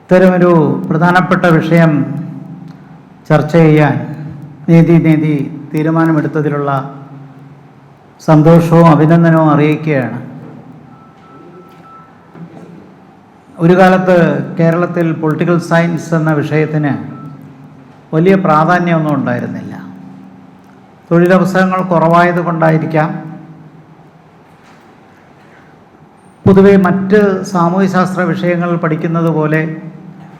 ഇത്തരമൊരു പ്രധാനപ്പെട്ട വിഷയം ചർച്ച ചെയ്യാൻ നീതി തീരുമാനമെടുത്തതിലുള്ള സന്തോഷവും അഭിനന്ദനവും അറിയിക്കുകയാണ്. ഒരു കാലത്ത് കേരളത്തിൽ പൊളിറ്റിക്കൽ സയൻസ് എന്ന വിഷയത്തിന് വലിയ പ്രാധാന്യമൊന്നും ഉണ്ടായിരുന്നില്ല. തൊഴിലവസരങ്ങൾ കുറവായത് കൊണ്ടായിരിക്കാം, പൊതുവെ മറ്റ് സാമൂഹ്യശാസ്ത്ര വിഷയങ്ങൾ പഠിക്കുന്നത് പോലെ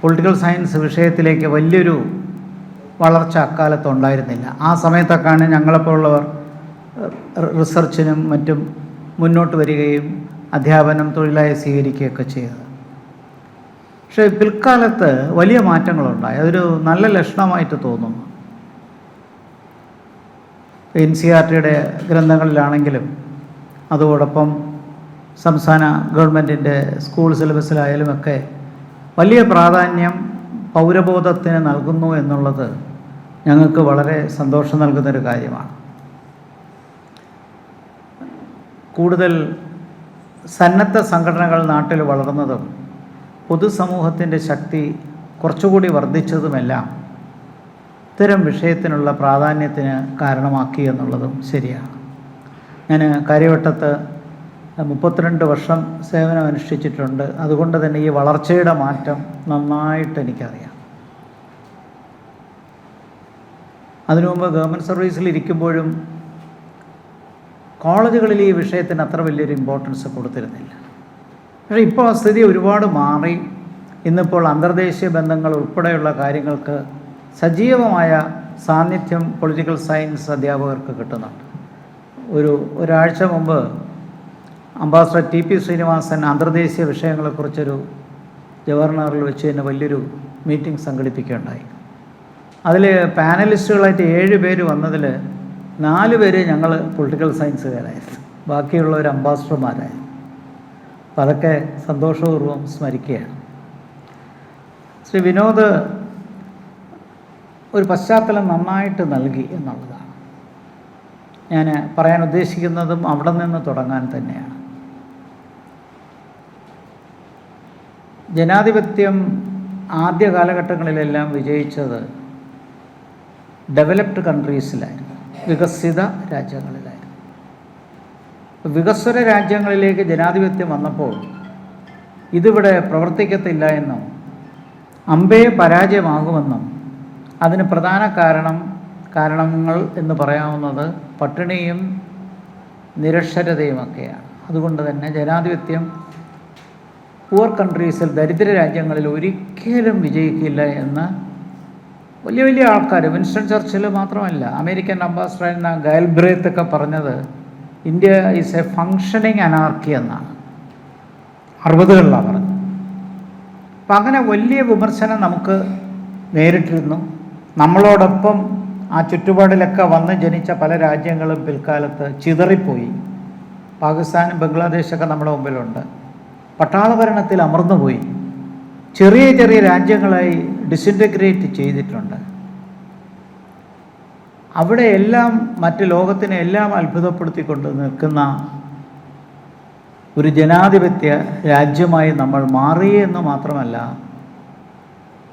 പൊളിറ്റിക്കൽ സയൻസ് വിഷയത്തിലേക്ക് വലിയൊരു വളർച്ച അക്കാലത്തുണ്ടായിരുന്നില്ല. ആ സമയത്തൊക്കെയാണ് ഞങ്ങളെപ്പോലുള്ളവർ റിസർച്ചിനും മറ്റും മുന്നോട്ട് വരികയും അധ്യാപനം തൊഴിലായി സ്വീകരിക്കുകയൊക്കെ ചെയ്തത്. പക്ഷേ പിൽക്കാലത്ത് വലിയ മാറ്റങ്ങളുണ്ടായി. അതൊരു നല്ല ലക്ഷണമായിട്ട് തോന്നുന്നു. NCERTയുടെ ഗ്രന്ഥങ്ങളിലാണെങ്കിലും അതോടൊപ്പം സംസ്ഥാന ഗവൺമെൻറ്റിൻ്റെ സ്കൂൾ സിലബസിലായാലുമൊക്കെ വലിയ പ്രാധാന്യം പൗരബോധത്തിന് നൽകുന്നു എന്നുള്ളത് ഞങ്ങൾക്ക് വളരെ സന്തോഷം നൽകുന്നൊരു കാര്യമാണ്. കൂടുതൽ സന്നദ്ധ സംഘടനകൾ നാട്ടിൽ വളർന്നതും പൊതുസമൂഹത്തിൻ്റെ ശക്തി കുറച്ചുകൂടി വർദ്ധിച്ചതുമെല്ലാം ഇത്തരം വിഷയത്തിനുള്ള പ്രാധാന്യത്തിന് കാരണമാക്കി എന്നുള്ളതും ശരിയാണ്. ഞാൻ കാര്യവട്ടത്ത് 32 വർഷം സേവനം അനുഷ്ഠിച്ചിട്ടുണ്ട്. അതുകൊണ്ട് തന്നെ ഈ വളർച്ചയുടെ മാറ്റം നന്നായിട്ട് എനിക്കറിയാം. അതിനു മുമ്പ് ഗവൺമെൻറ് സർവീസിൽ ഇരിക്കുമ്പോഴും കോളേജുകളിൽ ഈ വിഷയത്തിന് അത്ര വലിയൊരു ഇമ്പോർട്ടൻസ് കൊടുത്തിരുന്നില്ല. പക്ഷേ ഇപ്പോൾ ആ സ്ഥിതി ഒരുപാട് മാറി. ഇന്നിപ്പോൾ അന്തർദേശീയ ബന്ധങ്ങൾ ഉൾപ്പെടെയുള്ള കാര്യങ്ങൾക്ക് സജീവമായ സാന്നിധ്യം പൊളിറ്റിക്കൽ സയൻസ് അധ്യാപകർക്ക് കിട്ടുന്നുണ്ട്. ഒരാഴ്ച മുമ്പ് അംബാസഡർ TP ശ്രീനിവാസൻ അന്തർദേശീയ വിഷയങ്ങളെക്കുറിച്ചൊരു ജവഹർലാലിൽ വെച്ച് തന്നെ വലിയൊരു മീറ്റിംഗ് സംഘടിപ്പിക്കുകയുണ്ടായി. അതിൽ പാനലിസ്റ്റുകളായിട്ട് 7 പേര് വന്നതിൽ 4 പേര് ഞങ്ങൾ പൊളിറ്റിക്കൽ സയൻസുകാരായിരുന്നു, ബാക്കിയുള്ളവർ അംബാസഡർമാരായിരുന്നു. അപ്പം അതൊക്കെ സന്തോഷപൂർവ്വം സ്മരിക്കുകയാണ്. ശ്രീ വിനോദ് ഒരു പശ്ചാത്തലം നന്നായിട്ട് നൽകി എന്നുള്ളതാണ്. ഞാൻ പറയാൻ ഉദ്ദേശിക്കുന്നതും അവിടെ നിന്ന് തുടങ്ങാൻ തന്നെയാണ്. ജനാധിപത്യം ആദ്യ കാലഘട്ടങ്ങളിലെല്ലാം വിജയിച്ചത് ഡെവലപ്ഡ് കൺട്രീസിലായിരുന്നു, വികസിത രാജ്യങ്ങളിലായിരുന്നു. വികസ്വര രാജ്യങ്ങളിലേക്ക് ജനാധിപത്യം വന്നപ്പോൾ ഇതിവിടെ പ്രവർത്തിക്കത്തില്ല എന്നും അമ്പേ പരാജയമാകുമെന്നും അതിന് പ്രധാന കാരണങ്ങൾ എന്ന് പറയാവുന്നത് പട്ടിണിയും നിരക്ഷരതയുമൊക്കെയാണ്. അതുകൊണ്ട് തന്നെ ജനാധിപത്യം പൂവർ കൺട്രീസിൽ, ദരിദ്ര രാജ്യങ്ങളിൽ ഒരിക്കലും വിജയിക്കില്ല എന്ന് വലിയ വലിയ ആൾക്കാർ, വിൻസ്റ്റൺ ചർച്ചിൽ മാത്രമല്ല, അമേരിക്കൻ അംബാസഡറായിരുന്ന ഗാൽബ്രേത്ത് ഒക്കെ പറഞ്ഞത് India is A functioning anarchy എന്നാണ്. 60കളിലാണ് പറഞ്ഞത്. അപ്പം അങ്ങനെ വലിയ വിമർശനം നമുക്ക് നേരിട്ടിരുന്നു. നമ്മളോടൊപ്പം ആ ചുറ്റുപാടിലൊക്കെ വന്ന് ജനിച്ച പല രാജ്യങ്ങളും പിൽക്കാലത്ത് ചിതറിപ്പോയി. പാകിസ്ഥാനും ബംഗ്ലാദേശൊക്കെ നമ്മുടെ മുമ്പിലുണ്ട്. പട്ടാള ഭരണത്തിൽ അമർന്നുപോയി. ചെറിയ ചെറിയ രാജ്യങ്ങളായി ഡിസിൻറ്റഗ്രേറ്റ് ചെയ്തിട്ടുണ്ട്. അവിടെ എല്ലാം മറ്റ് ലോകത്തിനെ എല്ലാം അത്ഭുതപ്പെടുത്തിക്കൊണ്ട് നിൽക്കുന്ന ഒരു ജനാധിപത്യ രാജ്യമായി നമ്മൾ മാറി എന്ന് മാത്രമല്ല,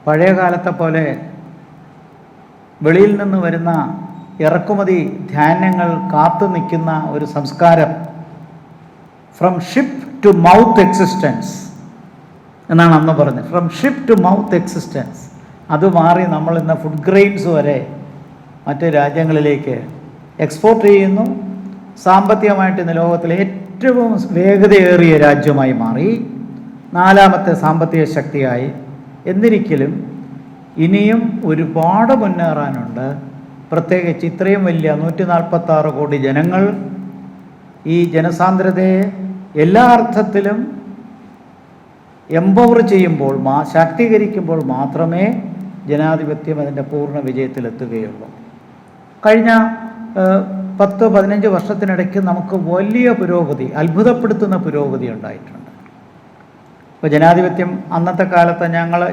പഴയ കാലത്തെ പോലെ വെളിയിൽ നിന്ന് വരുന്ന ഇറക്കുമതി ധാന്യങ്ങൾ കാത്തു നിൽക്കുന്ന ഒരു സംസ്കാരം, from ship to mouth existence എന്നാണ് അന്ന് പറഞ്ഞത്. From ship to mouth existence അത് മാറി നമ്മൾ ഇന്ന് ഫുഡ് ഗ്രെയിൻസ് വരെ മറ്റ് രാജ്യങ്ങളിലേക്ക് എക്സ്പോർട്ട് ചെയ്യുന്നു. സാമ്പത്തികമായിട്ട് ഇന്ന് ലോകത്തിലെ ഏറ്റവും വേഗതയേറിയ രാജ്യമായി മാറി, 4ാമത്തെ സാമ്പത്തിക ശക്തിയായി. എന്നിരിക്കലും ഇനിയും ഒരുപാട് മുന്നേറാനുണ്ട്. പ്രത്യേകിച്ച് ഇത്രയും വലിയ 146 കോടി ജനങ്ങൾ ഈ ജനസാന്ദ്രതയെ എല്ലാ അർത്ഥത്തിലും എംപവർ ചെയ്യുമ്പോൾ, ശാക്തീകരിക്കുമ്പോൾ മാത്രമേ ജനാധിപത്യം അതിൻ്റെ പൂർണ്ണ വിജയത്തിലെത്തുകയുള്ളൂ. കഴിഞ്ഞ 10-15 വർഷത്തിനിടയ്ക്ക് നമുക്ക് വലിയ പുരോഗതി, അത്ഭുതപ്പെടുത്തുന്ന പുരോഗതി ഉണ്ടായിട്ടുണ്ട്. ഇപ്പോൾ ജനാധിപത്യം അന്നത്തെ കാലത്ത്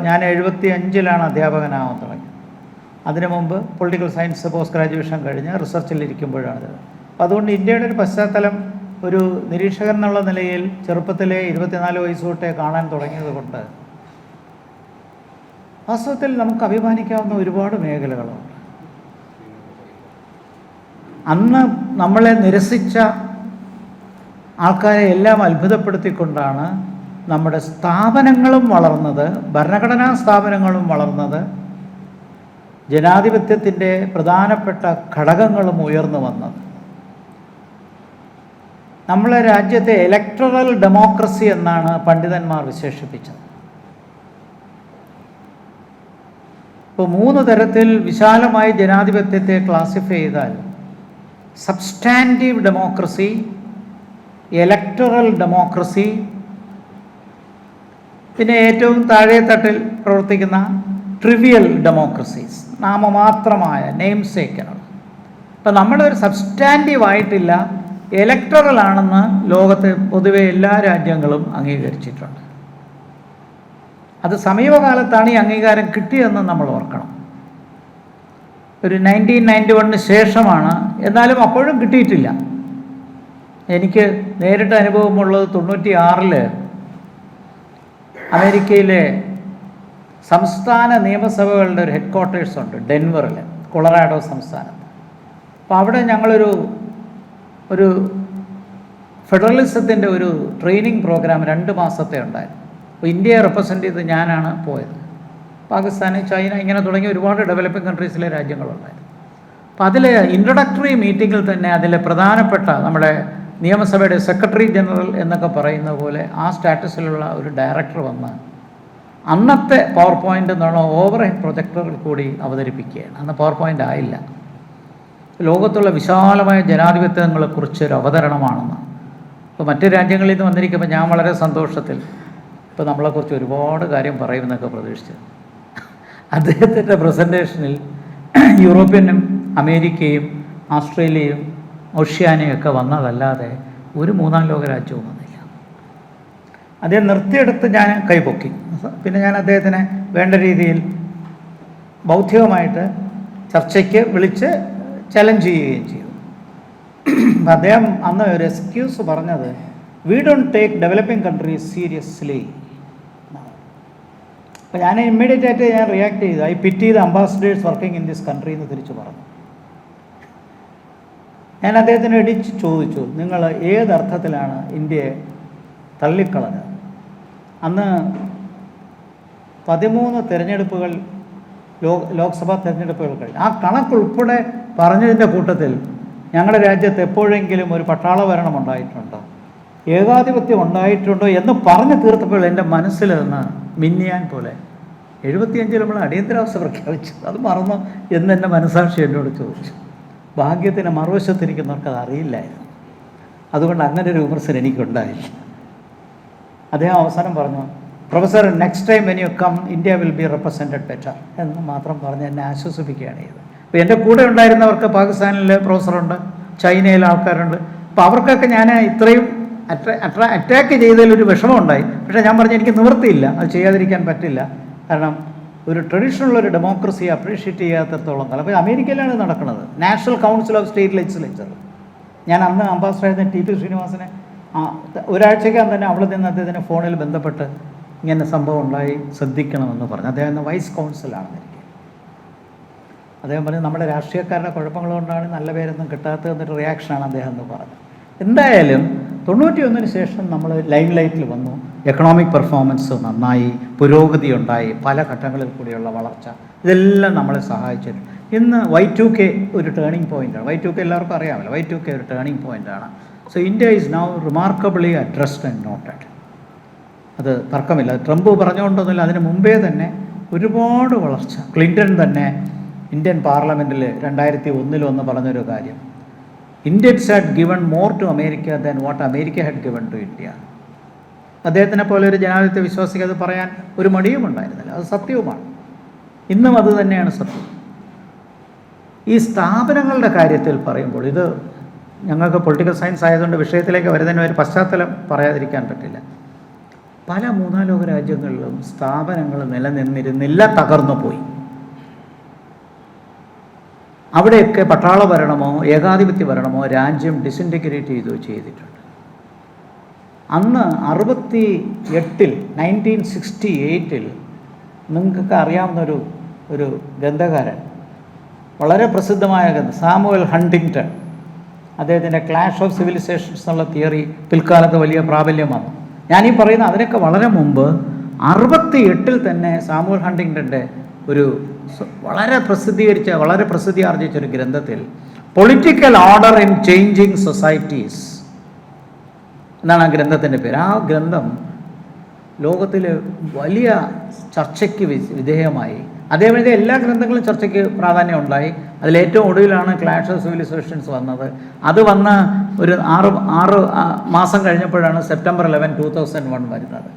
ഞാൻ 75-ലാണ് അധ്യാപകനാവാൻ തുടങ്ങിയത്. അതിനു മുമ്പ് പൊളിറ്റിക്കൽ സയൻസ് പോസ്റ്റ് ഗ്രാജുവേഷൻ കഴിഞ്ഞ് റിസർച്ചിലിരിക്കുമ്പോഴാണ്. അപ്പോൾ അതുകൊണ്ട് ഇന്ത്യയുടെ ഒരു പശ്ചാത്തലം ഒരു നിരീക്ഷകൻ എന്നുള്ള നിലയിൽ ചെറുപ്പത്തിലെ 24 വയസ്സ് തൊട്ടേ കാണാൻ തുടങ്ങിയത് കൊണ്ട് വാസ്തവത്തിൽ നമുക്ക് അഭിമാനിക്കാവുന്ന ഒരുപാട് മേഖലകളുണ്ട്. അന്ന് നമ്മളെ നിരസിച്ച ആൾക്കാരെ എല്ലാം അത്ഭുതപ്പെടുത്തിക്കൊണ്ടാണ് നമ്മുടെ സ്ഥാപനങ്ങളും വളർന്നത്, ഭരണഘടനാ സ്ഥാപനങ്ങളും വളർന്നത്, ജനാധിപത്യത്തിൻ്റെ പ്രധാനപ്പെട്ട ഘടകങ്ങളും ഉയർന്നു വന്നത്. നമ്മളെ രാജ്യത്തെ ഇലക്ടറൽ ഡെമോക്രസി എന്നാണ് പണ്ഡിതന്മാർ വിശേഷിപ്പിച്ചത്. ഇപ്പോൾ 3 തരത്തിൽ വിശാലമായി ജനാധിപത്യത്തെ ക്ലാസിഫൈ ചെയ്താൽ സബ്സ്റ്റാൻറ്റീവ് ഡെമോക്രസി, ഇലക്ടറൽ ഡെമോക്രസി, പിന്നെ ഏറ്റവും താഴെ തട്ടിൽ പ്രവർത്തിക്കുന്ന ട്രിവിയൽ ഡെമോക്രസീസ്, നാമമാത്രമായ നെയിം സേക്കുകൾ. അപ്പം നമ്മളൊരു സബ്സ്റ്റാൻറ്റീവ് ആയിട്ടില്ല, ഇലക്ടറൽ ആണെന്ന് ലോകത്തെ പൊതുവെ എല്ലാ രാജ്യങ്ങളും അംഗീകരിച്ചിട്ടുണ്ട്. അത് സമീപകാലത്താണ് ഈ അംഗീകാരം കിട്ടിയതെന്ന് നമ്മൾ ഓർക്കണം. ഒരു 1991 ശേഷമാണ്, എന്നാലും അപ്പോഴും കിട്ടിയിട്ടില്ല. എനിക്ക് നേരിട്ട് അനുഭവമുള്ളത് 96 അമേരിക്കയിലെ സംസ്ഥാന നിയമസഭകളുടെ ഒരു ഹെഡ് ക്വാർട്ടേഴ്സ് ഉണ്ട് ഡെൻവറിൽ, കൊളറാഡോ സംസ്ഥാനത്ത്. അപ്പോൾ അവിടെ ഞങ്ങളൊരു ഫെഡറലിസത്തിൻ്റെ ഒരു ട്രെയിനിങ് പ്രോഗ്രാം 2 മാസത്തെ ഉണ്ടായിരുന്നു. അപ്പോൾ ഇന്ത്യയെ റെപ്രസെൻ്റ് ചെയ്ത് ഞാനാണ് പോയത്. പാകിസ്ഥാൻ, ചൈന, ഇങ്ങനെ തുടങ്ങിയ ഒരുപാട് ഡെവലപ്പിംഗ് കൺട്രീസിലെ രാജ്യങ്ങളുണ്ടായിരുന്നു. അപ്പോൾ അതിൽ ഇൻട്രൊഡക്ടറി മീറ്റിങ്ങിൽ തന്നെ അതിലെ പ്രധാനപ്പെട്ട നമ്മുടെ നിയമസഭയുടെ സെക്രട്ടറി ജനറൽ എന്നൊക്കെ പറയുന്ന പോലെ ആ സ്റ്റാറ്റസിലുള്ള ഒരു ഡയറക്ടർ വന്ന് അന്നത്തെ പവർ പോയിൻ്റ് എന്നുള്ള ഓവർ ഹെഡ് പ്രൊജക്ടറിൽ കൂടി അവതരിപ്പിക്കുകയാണ്. അന്ന് പവർ പോയിൻ്റ് ആയില്ല. ലോകത്തുള്ള വിശാലമായ ജനാധിപത്യങ്ങളെക്കുറിച്ചൊരു അവതരണമാണെന്ന്. ഇപ്പോൾ മറ്റ് രാജ്യങ്ങളിൽ നിന്ന് വന്നിരിക്കുമ്പോൾ ഞാൻ വളരെ സന്തോഷത്തിൽ ഇപ്പോൾ നമ്മളെക്കുറിച്ച് ഒരുപാട് കാര്യം പറയുമെന്നൊക്കെ പ്രതീക്ഷിച്ചു. അദ്ദേഹത്തിൻ്റെ പ്രസൻറ്റേഷനിൽ യൂറോപ്യനും അമേരിക്കയും ഓസ്ട്രേലിയയും ഓഷ്യാനയും ഒക്കെ വന്നതല്ലാതെ ഒരു 3ാം ലോക രാജ്യവും വന്നില്ല. അദ്ദേഹം നിർത്തിയെടുത്ത് ഞാൻ കൈപൊക്കി. പിന്നെ ഞാൻ അദ്ദേഹത്തിനെ വേണ്ട രീതിയിൽ ബൗദ്ധികമായിട്ട് ചർച്ചയ്ക്ക് വിളിച്ച് ചലഞ്ച് ചെയ്യുകയും ചെയ്തു. അദ്ദേഹം അന്ന് ഒരു എക്സ്ക്യൂസ് പറഞ്ഞത്, we don't take developing countries seriously. അപ്പോൾ ഞാൻ ഇമ്മീഡിയറ്റ് ആയിട്ട് ഞാൻ റിയാക്ട് ചെയ്തു, I പിറ്റി the ambassadors working in this country എന്ന് തിരിച്ചു പറഞ്ഞു. ഞാൻ അദ്ദേഹത്തിന് ഇടിച്ച് ചോദിച്ചു, നിങ്ങൾ ഏതർത്ഥത്തിലാണ് ഇന്ത്യയെ തള്ളിക്കളഞ്ഞത്? അന്ന് 13 തിരഞ്ഞെടുപ്പുകൾ, ലോക്സഭാ തിരഞ്ഞെടുപ്പുകൾ കഴിഞ്ഞു. ആ കണക്കുൾപ്പെടെ പറഞ്ഞതിൻ്റെ കൂട്ടത്തിൽ ഞങ്ങളുടെ രാജ്യത്ത് എപ്പോഴെങ്കിലും ഒരു പട്ടാള ഭരണം ഉണ്ടായിട്ടുണ്ടോ, ഏകാധിപത്യം ഉണ്ടായിട്ടുണ്ടോ എന്ന് പറഞ്ഞു തീർത്തപ്പോൾ എൻ്റെ മനസ്സിൽ നിന്ന് മിന്നിയാൻ പോലെ 75 നമ്മൾ അടിയന്തരാവസ്ഥ പ്രഖ്യാപിച്ചു, അത് മറന്നു എന്ന് എൻ്റെ മനസാക്ഷി എന്നോട് ചോദിച്ചു. ഭാഗ്യത്തിന് മറുവശത്തിരിക്കുന്നവർക്ക് അത് അറിയില്ലായിരുന്നു. അതുകൊണ്ട് അങ്ങനെ ഒരു വിമർശനം എനിക്കുണ്ടായില്ല. അദ്ദേഹം അവസാനം പറഞ്ഞു, professor next time when you come India will be represented better എന്ന് മാത്രം പറഞ്ഞ് എന്നെ ആശ്വസിപ്പിക്കുകയാണ് ചെയ്തത്. അപ്പോൾ എൻ്റെ കൂടെ ഉണ്ടായിരുന്നവർക്ക് പാകിസ്ഥാനിലെ പ്രൊഫസറുണ്ട്, ചൈനയിലെ ആൾക്കാരുണ്ട്. അപ്പോൾ അവർക്കൊക്കെ ഞാൻ ഇത്രയും അറ്റാക്ക് ചെയ്തതിലൊരു വിഷമമുണ്ടായി. പക്ഷേ ഞാൻ പറഞ്ഞു എനിക്ക് നിവൃത്തിയില്ല, അത് ചെയ്യാതിരിക്കാൻ പറ്റില്ല. കാരണം ഒരു ട്രഡീഷണൽ ഒരു ഡെമോക്രസി അപ്രീഷിയേറ്റ് ചെയ്യാത്തത്തോളം കാലം. അപ്പോൾ അമേരിക്കയിലാണ് നടക്കുന്നത്, national council of state legislature. ഞാൻ അന്ന് അംബാസഡർ ടി.പി. ശ്രീനിവാസനെ ഒരാഴ്ചയ്ക്കകം തന്നെ അവിടെ നിന്ന് അദ്ദേഹത്തിന് ഫോണിൽ ബന്ധപ്പെട്ട് ഇങ്ങനെ സംഭവം ഉണ്ടായി, ശ്രദ്ധിക്കണമെന്ന് പറഞ്ഞു. അദ്ദേഹം വൈസ് കൗൺസിലാണെന്നിരിക്കും. അദ്ദേഹം പറഞ്ഞു നമ്മുടെ രാഷ്ട്രീയക്കാരുടെ കുഴപ്പങ്ങൾ കൊണ്ടാണ് നല്ല പേരൊന്നും കിട്ടാത്തതെന്നൊരു റിയാക്ഷനാണ് അദ്ദേഹം എന്ന് പറഞ്ഞത്. എന്തായാലും 91 ശേഷം നമ്മൾ ലൈം ലൈറ്റിൽ വന്നു. എക്കണോമിക് പെർഫോമൻസ് നന്നായി, പുരോഗതി ഉണ്ടായി, പല ഘട്ടങ്ങളിൽ കൂടിയുള്ള വളർച്ച, ഇതെല്ലാം നമ്മളെ സഹായിച്ചിട്ടുണ്ട്. ഇന്ന് Y2K ഒരു ടേണിംഗ് പോയിൻ്റാണ്. Y2K എല്ലാവർക്കും അറിയാമല്ലോ, Y2K ഒരു ടേണിംഗ് പോയിൻ്റാണ്. So India is now റിമാർക്കബിളി addressed and noted. അത് തർക്കമില്ല. ട്രംപ് പറഞ്ഞുകൊണ്ടൊന്നുമില്ല, അതിന് മുമ്പേ തന്നെ ഒരുപാട് വളർച്ച. ക്ലിൻ്റൺ തന്നെ ഇന്ത്യൻ പാർലമെൻറ്റിൽ 2001 പറഞ്ഞൊരു കാര്യം, Indians had given more to America than what America had given to India. അദ്ദേഹത്തിനെ പോലെ ഒരു ജനാധിപത്യ വിശ്വാസിക്ക് അത് പറയാൻ ഒരു മടിയും ഉണ്ടായിരുന്നില്ല. അത് സത്യവുമാണ്. ഇന്നും അത് തന്നെയാണ് സത്യം. ഈ സ്ഥാപനങ്ങളുടെ കാര്യത്തിൽ പറയുമ്പോൾ, ഇത് ഞങ്ങൾക്ക് പൊളിറ്റിക്കൽ സയൻസ് ആയതുകൊണ്ട് വിഷയത്തിലേക്ക് വരുന്നതിന് ഒരു പശ്ചാത്തലം പറയാതിരിക്കാൻ പറ്റില്ല. പല 3ാം ലോക രാജ്യങ്ങളിലും സ്ഥാപനങ്ങൾ നിലനിന്നിരുന്നില്ല, തകർന്നു പോയി. അവിടെയൊക്കെ പട്ടാള ഭരണമോ ഏകാധിപത്യ ഭരണമോ രാജ്യം ഡിസിൻറ്റിഗ്രേറ്റ് ചെയ്തിട്ടുണ്ട്. അന്ന് 1968 നിങ്ങൾക്കൊക്കെ അറിയാവുന്ന ഒരു ഗ്രന്ഥകാരൻ, വളരെ പ്രസിദ്ധമായ സാമുവൽ ഹണ്ടിങ്ടൺ. അദ്ദേഹത്തിൻ്റെ ക്ലാഷ് ഓഫ് സിവിലൈസേഷൻസ് എന്നുള്ള തിയറി പിൽക്കാലത്ത് വലിയ പ്രാബല്യം വന്നു. ഞാനീ പറയുന്ന അതിനൊക്കെ വളരെ മുമ്പ് 68 തന്നെ സാമുവൽ ഹണ്ടിങ്ടൻ്റെ ഒരു വളരെ പ്രസിദ്ധി ആർജിച്ച ഒരു ഗ്രന്ഥത്തിൽ political order in changing societies എന്നാണ് ആ ഗ്രന്ഥത്തിൻ്റെ പേര്. ആ ഗ്രന്ഥം ലോകത്തിൽ വലിയ ചർച്ചയ്ക്ക് വിധേയമായി. അതേപോലെ എല്ലാ ഗ്രന്ഥങ്ങളും ചർച്ചയ്ക്ക് പ്രാധാന്യം ഉണ്ടായി. അതിലേറ്റവും ഒടുവിലാണ് ക്ലാഷ് ഓഫ് സിവിലൈസേഷൻസ് വന്നത്. അത് വന്ന് ഒരു 6 മാസം കഴിഞ്ഞപ്പോഴാണ് സെപ്റ്റംബർ 11, 2001 വരുന്നത്.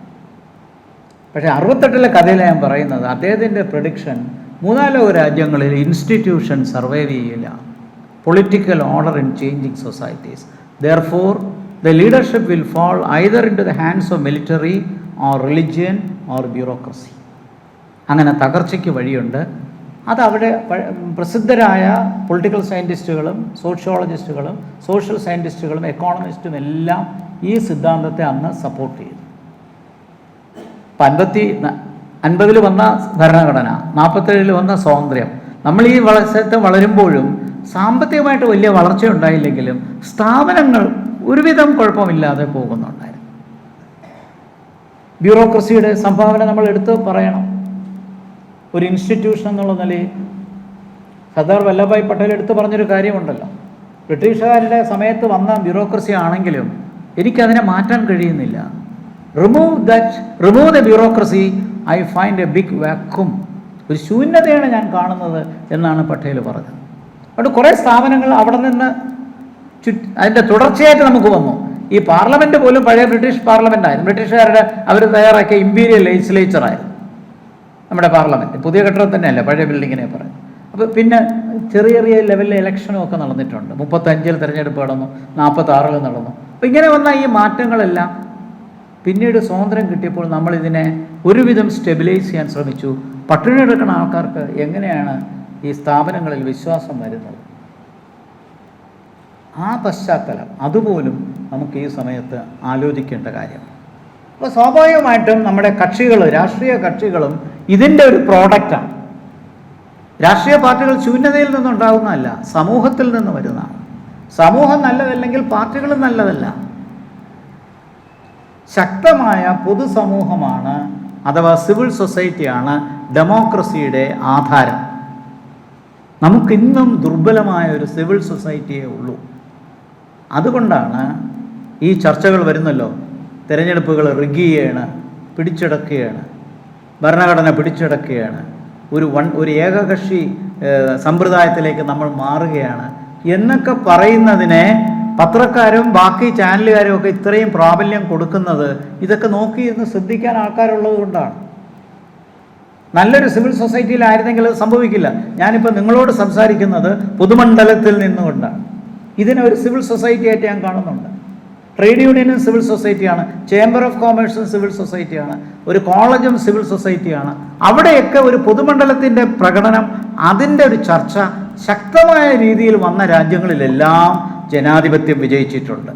പക്ഷേ 68 കഥയിൽ ഞാൻ പറയുന്നത് അദ്ദേഹത്തിൻ്റെ പ്രഡിക്ഷൻ 3 ലോക രാജ്യങ്ങളിൽ ഇൻസ്റ്റിറ്റ്യൂഷൻ സർവൈവ് ചെയ്യില്ല. Political order in changing societies. Therefore the leadership will fall either into the hands of military or religion or bureaucracy. അങ്ങനെ തകർച്ചയ്ക്ക് വഴിയുണ്ട്. അതവിടെ പ്രസിദ്ധരായ പൊളിറ്റിക്കൽ സയൻറ്റിസ്റ്റുകളും സോഷ്യോളജിസ്റ്റുകളും സോഷ്യൽ സയൻറ്റിസ്റ്റുകളും എക്കോണമിസ്റ്റും എല്ലാം ഈ സിദ്ധാന്തത്തെ അന്ന് സപ്പോർട്ട് ചെയ്തു. 50 വന്ന ഭരണഘടന, 47 വന്ന സ്വാതന്ത്ര്യം. നമ്മൾ ഈ സ്ഥലത്ത് വളരുമ്പോഴും സാമ്പത്തികമായിട്ട് വലിയ വളർച്ച ഉണ്ടായില്ലെങ്കിലും സ്ഥാപനങ്ങൾ ഒരുവിധം കുഴപ്പമില്ലാതെ പോകുന്നുണ്ടായിരുന്നു. ബ്യൂറോക്രസിയുടെ സംഭാവന നമ്മൾ എടുത്ത് പറയണം. ഒരു ഇൻസ്റ്റിറ്റ്യൂഷൻ എന്നുള്ള നിലയിൽ സർദാർ വല്ലഭായ് പട്ടേൽ എടുത്തു പറഞ്ഞൊരു കാര്യമുണ്ടല്ലോ, ബ്രിട്ടീഷുകാരുടെ സമയത്ത് വന്ന ബ്യൂറോക്രസി ആണെങ്കിലും എനിക്കതിനെ മാറ്റാൻ കഴിയുന്നില്ല. Remove the bureaucracy, I find a big vacuum. ഒരു ശൂന്യതയാണ് ഞാൻ കാണുന്നത് എന്നാണ് പട്ടേൽ പറഞ്ഞത്. അതുകൊണ്ട് കുറേ സ്ഥാപനങ്ങൾ അവിടെ നിന്ന് അതിൻ്റെ തുടർച്ചയായിട്ട് നമുക്ക് വന്നു. ഈ പാർലമെൻറ്റ് പോലും പഴയ ബ്രിട്ടീഷ് പാർലമെൻറ്റായിരുന്നു. ബ്രിട്ടീഷുകാരുടെ അവർ തയ്യാറാക്കിയ ഇമ്പീരിയൽ ലെജിസ്ലേച്ചറായിരുന്നു നമ്മുടെ പാർലമെൻറ്റ്. പുതിയ കെട്ടിടം തന്നെയല്ല, പഴയ ബിൽഡിങ്ങിനെ പറയും. അപ്പോൾ പിന്നെ ചെറിയ ലെവലിൽ ഇലക്ഷനും ഒക്കെ നടന്നിട്ടുണ്ട്. 35 തിരഞ്ഞെടുപ്പ് നടന്നു, 46 നടന്നു. അപ്പോൾ ഇങ്ങനെ വന്ന ഈ മാറ്റങ്ങളെല്ലാം പിന്നീട് സ്വാതന്ത്ര്യം കിട്ടിയപ്പോൾ നമ്മളിതിനെ ഒരുവിധം സ്റ്റെബിലൈസ് ചെയ്യാൻ ശ്രമിച്ചു. പട്ടിണി എടുക്കുന്ന ആൾക്കാർക്ക് എങ്ങനെയാണ് ഈ സ്ഥാപനങ്ങളിൽ വിശ്വാസം വരുന്നത്? ആ പശ്ചാത്തലം അതുപോലും നമുക്ക് ഈ സമയത്ത് ആലോചിക്കേണ്ട കാര്യമാണ്. അപ്പോൾ സ്വാഭാവികമായിട്ടും നമ്മുടെ രാഷ്ട്രീയ കക്ഷികളും ഇതിൻ്റെ ഒരു പ്രോഡക്റ്റാണ്. രാഷ്ട്രീയ പാർട്ടികൾ ശൂന്യതയിൽ നിന്നുണ്ടാകുന്നതല്ല, സമൂഹത്തിൽ നിന്ന് വരുന്നതാണ്. സമൂഹം നല്ലതല്ലെങ്കിൽ പാർട്ടികളും നല്ലതല്ല. ശക്തമായ പൊതുസമൂഹമാണ് അഥവാ സിവിൽ സൊസൈറ്റിയാണ് ഡെമോക്രസിയുടെ ആധാരം. നമുക്കിന്നും ദുർബലമായ ഒരു സിവിൽ സൊസൈറ്റിയേ ഉള്ളൂ. അതുകൊണ്ടാണ് ഈ ചർച്ചകൾ വരുന്നല്ലോ, തിരഞ്ഞെടുപ്പുകൾ റിഗ്ഗിയാണ്, പിടിച്ചടക്കുകയാണ്, ഭരണഘടന പിടിച്ചടക്കുകയാണ്, ഒരു ഏകകക്ഷി സമ്പ്രദായത്തിലേക്ക് നമ്മൾ മാറുകയാണ് എന്നൊക്കെ പറയുന്നതിനെ പത്രക്കാരും ബാക്കി ചാനലുകാരും ഒക്കെ ഇത്രയും പ്രാബല്യം കൊടുക്കുന്നത് ഇതൊക്കെ നോക്കിയിരുന്ന് ശ്രദ്ധിക്കാൻ ആൾക്കാരുള്ളത് കൊണ്ടാണ്. നല്ലൊരു സിവിൽ സൊസൈറ്റിയിലായിരുന്നെങ്കിൽ അത് സംഭവിക്കില്ല. ഞാനിപ്പോൾ നിങ്ങളോട് സംസാരിക്കുന്നത് പൊതുമണ്ഡലത്തിൽ നിന്നുകൊണ്ടാണ്. ഇതിനെ ഒരു സിവിൽ സൊസൈറ്റി ആയിട്ട് ഞാൻ കാണുന്നുണ്ട്. ട്രേഡ് യൂണിയനും സിവിൽ സൊസൈറ്റിയാണ്, ചേംബർ ഓഫ് കോമേഴ്സും സിവിൽ സൊസൈറ്റിയാണ്, ഒരു കോളേജും സിവിൽ സൊസൈറ്റിയാണ്. അവിടെയൊക്കെ ഒരു പൊതുമണ്ഡലത്തിൻ്റെ പ്രകടനം, അതിൻ്റെ ഒരു ചർച്ച ശക്തമായ രീതിയിൽ വന്ന രാജ്യങ്ങളിലെല്ലാം ജനാധിപത്യം വിജയിച്ചിട്ടുണ്ട്.